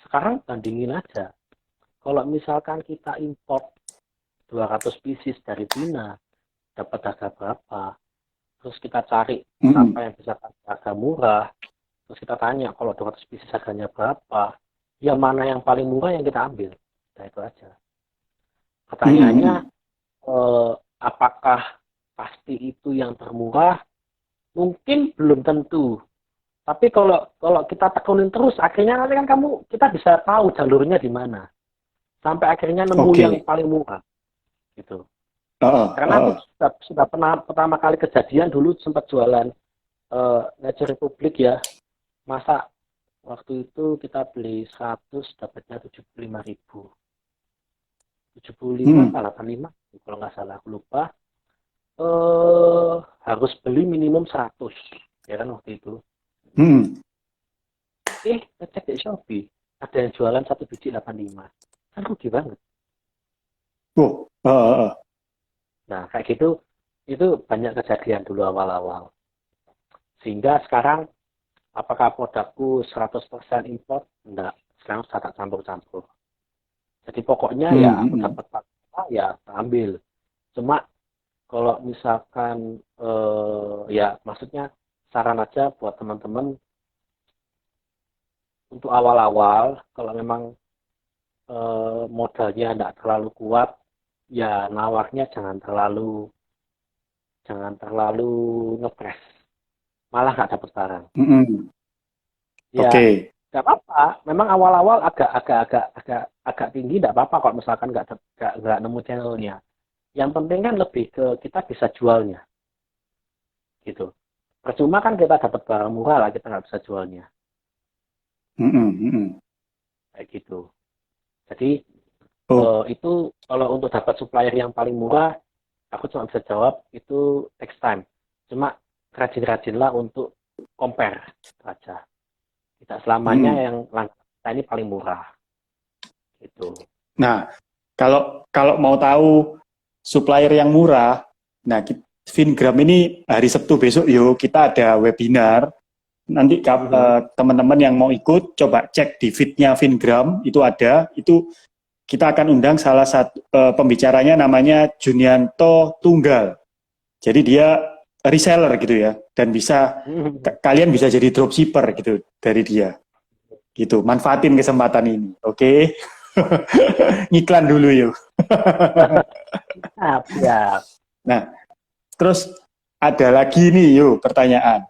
sekarang bandingin aja. Kalau misalkan kita import 200 pieces dari Cina, dapat harga berapa? Terus kita cari Hmm, siapa yang bisa kasih harga murah. Terus kita tanya, kalau 200 pieces harganya berapa? Ya mana yang paling murah yang kita ambil. Nah itu aja. hmm, Pertanyaannya, hmm. apakah pasti itu yang termurah? Mungkin belum tentu. Tapi kalau kalau kita tekunin terus, akhirnya nanti kan kita bisa tahu jalurnya di mana. Sampai akhirnya nemu yang Oke. paling murah. Gitu. Heeh, Karena aku heeh. sudah pernah pertama kali kejadian dulu sempat jualan Nature Republic ya. Masa waktu itu kita beli 100 dapatnya 75.000. 75 Hmm, apa 85 kalau nggak salah aku lupa. Harus beli minimum 100 ya kan waktu itu. hmm. Ngecek di Shopee ada yang jualan 1 biji 85. Kan rugi banget. Oh, heeh, heeh. Nah kayak gitu itu banyak kejadian dulu awal-awal. Sehingga sekarang apakah produkku 100% import? Enggak. Sekarang sudah tak campur-campur. Jadi pokoknya ya Hmm, aku hmm, dapat apa ya ambil. Cuma kalau misalkan ya maksudnya saran aja buat teman-teman untuk awal-awal kalau memang modalnya tidak terlalu kuat ya nawarnya jangan terlalu ngepres malah nggak dapat barang. hmm, hmm. Ya Oke. nggak apa-apa. Memang awal-awal agak tinggi nggak apa-apa kalau misalkan nggak nemu channelnya. Yang penting kan lebih ke kita bisa jualnya gitu. Percuma kan kita dapat barang murah lah kita nggak bisa jualnya Hmm, hmm, hmm. kayak gitu. Jadi Oh, itu kalau untuk dapat supplier yang paling murah Aku cuma bisa jawab itu takes time. Cuma rajin-rajinlah untuk compare itu aja. Tidak selamanya yang langkah kita ini paling murah. Gitu. Nah, kalau kalau mau tahu supplier yang murah, nah Fingram ini hari Sabtu besok yuk kita ada webinar. Nanti teman-teman yang mau ikut coba cek di feed-nya Fingram itu ada. Itu kita akan undang salah satu pembicaranya namanya Junianto Tunggal. Jadi dia reseller gitu ya dan bisa kalian bisa jadi dropshipper gitu dari dia. Gitu. Manfaatin kesempatan ini. Oke. Ngiklan dulu yuk. Siap. Nah, terus ada lagi nih yuk pertanyaan.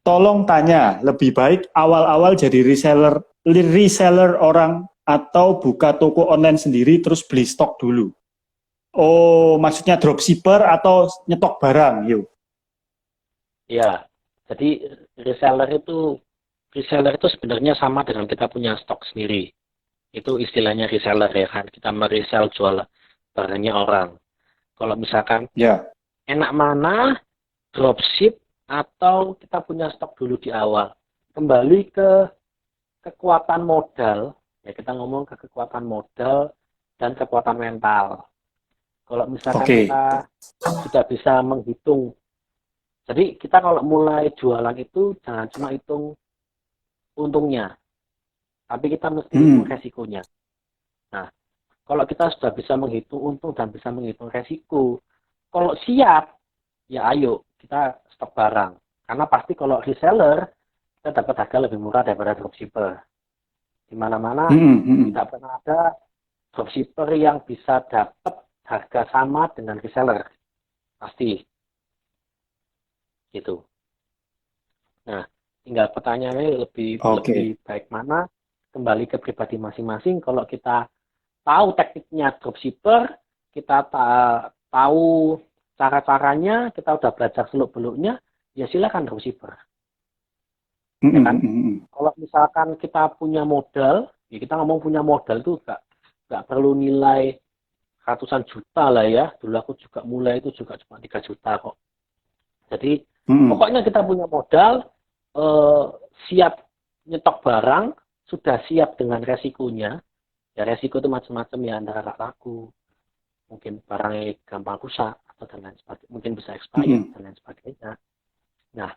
Tolong tanya, lebih baik awal-awal jadi reseller orang atau buka toko online sendiri terus beli stok dulu? Oh, maksudnya dropshipper atau nyetok barang, yuk? Ya, jadi reseller itu sebenarnya sama dengan kita punya stok sendiri. Itu istilahnya reseller ya kan, kita meresell jual barangnya orang. Kalau misalkan enak mana dropship atau kita punya stok dulu di awal. Kembali ke kekuatan modal, ya kita ngomong ke kekuatan modal dan kekuatan mental. Kalau misalkan kita sudah bisa menghitung, jadi kita kalau mulai jualan itu jangan cuma hitung untungnya, tapi kita mesti hitung resikonya. Nah, kalau kita sudah bisa menghitung untung dan bisa menghitung resiko, kalau siap, ya ayo kita stok barang. Karena pasti kalau reseller, kita dapat harga lebih murah daripada dropshipper. Di mana-mana tidak pernah ada dropshipper yang bisa dapat harga sama dengan reseller. Pasti. Gitu. Nah, tinggal pertanyaannya lebih baik mana, kembali ke pribadi masing-masing. Kalau kita tahu tekniknya dropshipper, kita tahu cara-caranya, kita udah belajar seluk-beluknya, ya silakan dropshipper. Ya kan? Kalau misalkan kita punya modal, ya kita ngomong punya modal itu nggak perlu nilai ratusan juta lah ya. Dulu aku juga mulai itu juga cuma 3 juta kok. Jadi pokoknya kita punya modal, siap nyetok barang, sudah siap dengan resikonya. Ya resiko itu macam-macam ya, antara laku, mungkin barangnya gampang rusak atau dan lain sebagainya, mungkin bisa expired dan lain sebagainya. Nah,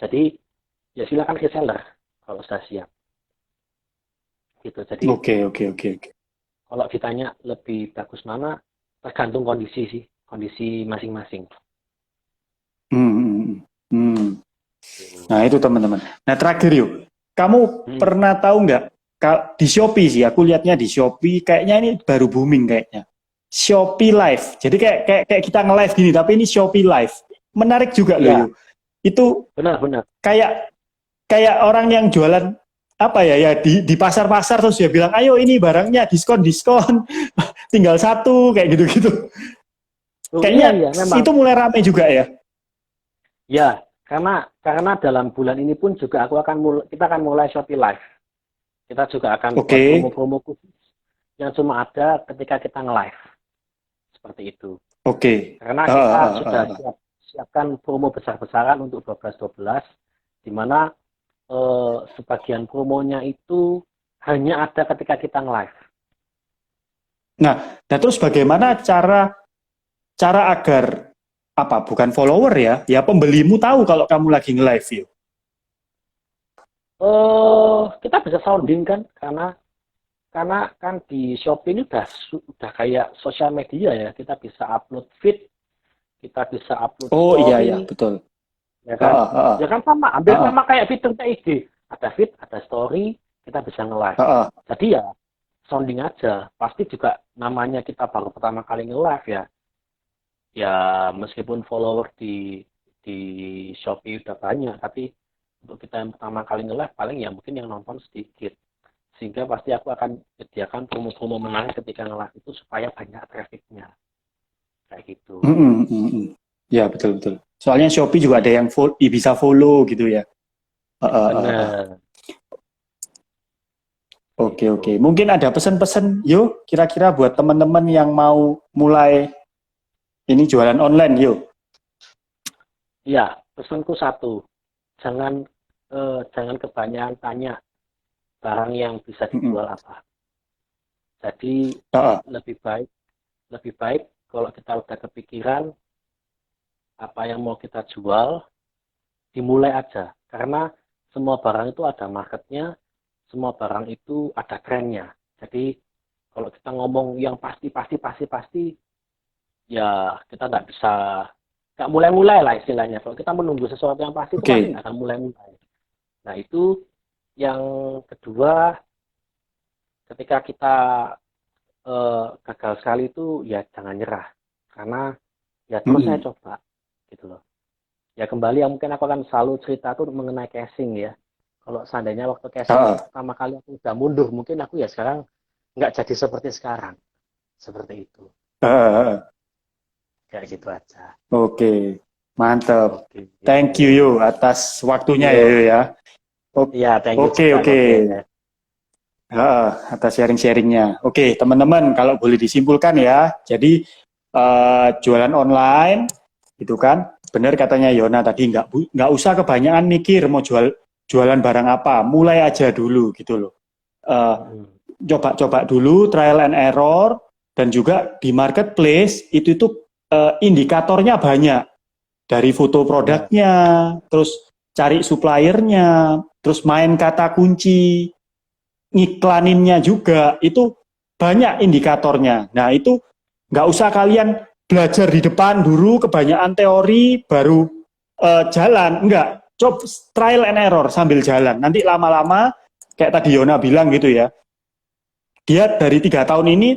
jadi ya silakan reseller kalau sudah siap. Gitu. Jadi Oke. Kalau ditanya lebih bagus mana, tergantung kondisi masing-masing. Nah itu teman-teman. Nah terakhir yuk, kamu pernah tahu nggak di Shopee sih? Aku lihatnya di Shopee, kayaknya ini baru booming kayaknya. Shopee Live. Jadi kayak kita nge-live gini, tapi ini Shopee Live. Menarik juga loh yuk. Itu benar. Kayak orang yang jualan apa ya di pasar-pasar terus dia bilang ayo ini barangnya diskon tinggal satu kayak gitu. Kayaknya itu mulai ramai juga ya. Ya, karena dalam bulan ini pun juga kita akan mulai Shopee Live. Kita juga akan buat promo-promo khusus yang cuma ada ketika kita nge-live. Seperti itu. Karena kita sudah siapkan promo besar-besaran untuk 12/12 di mana sebagian promonya itu hanya ada ketika kita nge-live. Nah, terus bagaimana cara agar bukan follower ya pembelimu tahu kalau kamu lagi nge-live yuk? Kita bisa sounding kan, karena kan di Shopee ini udah kayak sosial media ya, kita bisa upload feed, kita bisa upload story. Iya betul. Ya kan? Ya kan sama kayak fitur TIG. Ada feed, ada story, kita bisa nge-live. Jadi ya sounding aja. Pasti juga namanya kita baru pertama kali nge-live ya. Ya meskipun follower di Shopee udah banyak, tapi untuk kita yang pertama kali nge-live paling ya mungkin yang nonton sedikit. Sehingga pasti aku akan sediakan promo-promo menarik ketika nge-live itu supaya banyak trafficnya. Kayak gitu. Ya betul. Soalnya Shopee juga ada yang bisa follow gitu ya. Benar. Oke. Mungkin ada pesan-pesan yuk kira-kira buat teman-teman yang mau mulai ini jualan online, yuk. Iya, pesanku satu, jangan jangan kebanyakan tanya barang yang bisa Mm-mm. dijual apa. Jadi Heeh. lebih baik kalau kita udah kepikiran apa yang mau kita jual, dimulai aja. Karena semua barang itu ada marketnya, semua barang itu ada trennya. Jadi kalau kita ngomong yang pasti, ya kita nggak mulai-mulai lah istilahnya. Kalau kita menunggu sesuatu yang pasti itu pasti Oke. nggak akan mulai-mulai. Nah itu yang kedua, ketika kita gagal sekali itu ya jangan nyerah. Karena ya terus saya Mm-mm. coba gitu loh. Ya kembali yang mungkin aku akan selalu cerita tuh mengenai casing ya. Kalau seandainya waktu casing Heeh. pertama kali aku udah mundur, mungkin aku ya sekarang nggak jadi seperti sekarang. Seperti itu. Heeh. Heeh. Kayak gitu aja. Oke, mantap. Oke. Thank you yo atas waktunya ya yo Yo. ya. Iya, thank you Oke, juga oke. Kak Glenn. Atas sharing-sharingnya. Oke, teman-teman, kalau boleh disimpulkan ya, jadi jualan online, gitu kan? Benar katanya Yona tadi, nggak usah kebanyakan mikir mau jualan barang apa, mulai aja dulu gitu loh. Eh, Mm-mm. Coba-coba dulu, trial and error, dan juga di marketplace itu indikatornya banyak, dari foto Ya. produknya, terus cari suppliernya, terus main kata kunci, ngiklaninnya juga, itu banyak indikatornya. Nah itu nggak usah kalian belajar di depan dulu, kebanyakan teori, baru jalan. Enggak, coba trial and error sambil jalan. Nanti lama-lama, kayak tadi Yona bilang gitu ya, dia dari 3 tahun ini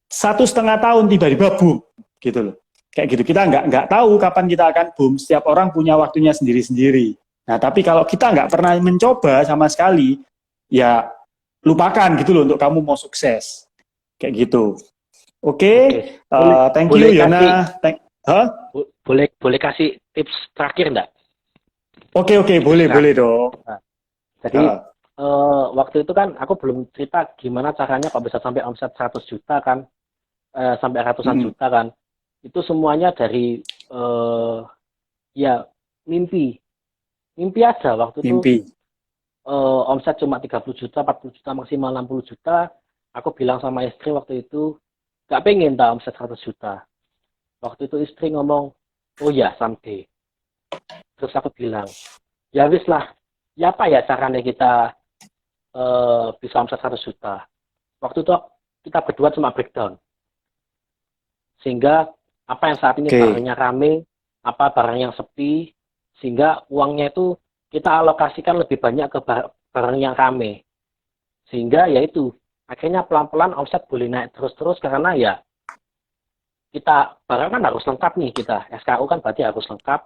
1,5 tahun tiba-tiba boom, gitu loh. Kayak gitu, kita nggak tahu kapan kita akan boom. Setiap orang punya waktunya sendiri-sendiri. Nah, tapi kalau kita nggak pernah mencoba sama sekali, ya lupakan gitu loh untuk kamu mau sukses. Kayak gitu. Oke, Oke. Boleh thank you boleh kasih Yona. Huh? boleh kasih tips terakhir enggak? Oke, Tips boleh terakhir. dong. Nah, jadi Uh, waktu itu kan aku belum cerita gimana caranya kok bisa sampai omset 100 juta kan, sampai ratusan mm, juta kan. Itu semuanya dari ya mimpi. Mimpi aja waktu itu mimpi. omset cuma 30 juta, 40 juta, maksimal 60 juta. Aku bilang sama istri waktu itu, gak pengen tak omset 100 juta. Waktu itu istri ngomong, oh ya someday. Terus aku bilang, ya wis lah, ya apa ya caranya kita bisa omset 100 juta. Waktu itu kita berdua cuma breakdown. Sehingga apa yang saat ini Oke, barangnya rame, apa barang yang sepi, sehingga uangnya itu kita alokasikan lebih banyak ke barang yang rame. Sehingga ya itu, akhirnya pelan-pelan omset boleh naik terus-terus karena ya kita barang kan harus lengkap nih kita. SKU kan berarti harus lengkap,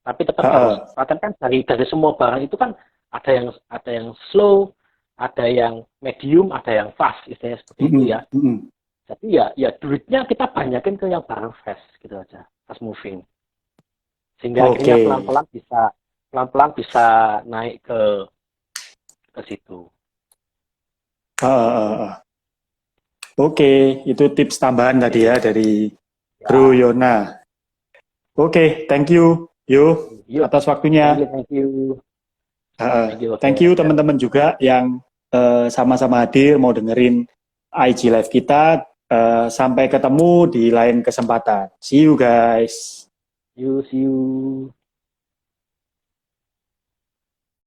tapi tetap harus uh, paten kan dari semua barang itu kan ada yang slow, ada yang medium, ada yang fast, istilahnya seperti itu ya. Jadi ya duitnya kita banyakin ke yang barang fast gitu aja, fast moving. Sehingga akhirnya Oke. pelan-pelan bisa naik ke situ. Uh, Oke, itu tips tambahan tadi ya Oke. dari Bro Ya, Yona. Oke, thank you, yo, yuk, atas waktunya. thank you, oke. Thank you teman-teman juga yang sama-sama hadir mau dengerin IG Live kita. Sampai ketemu di lain kesempatan. See you guys. See you.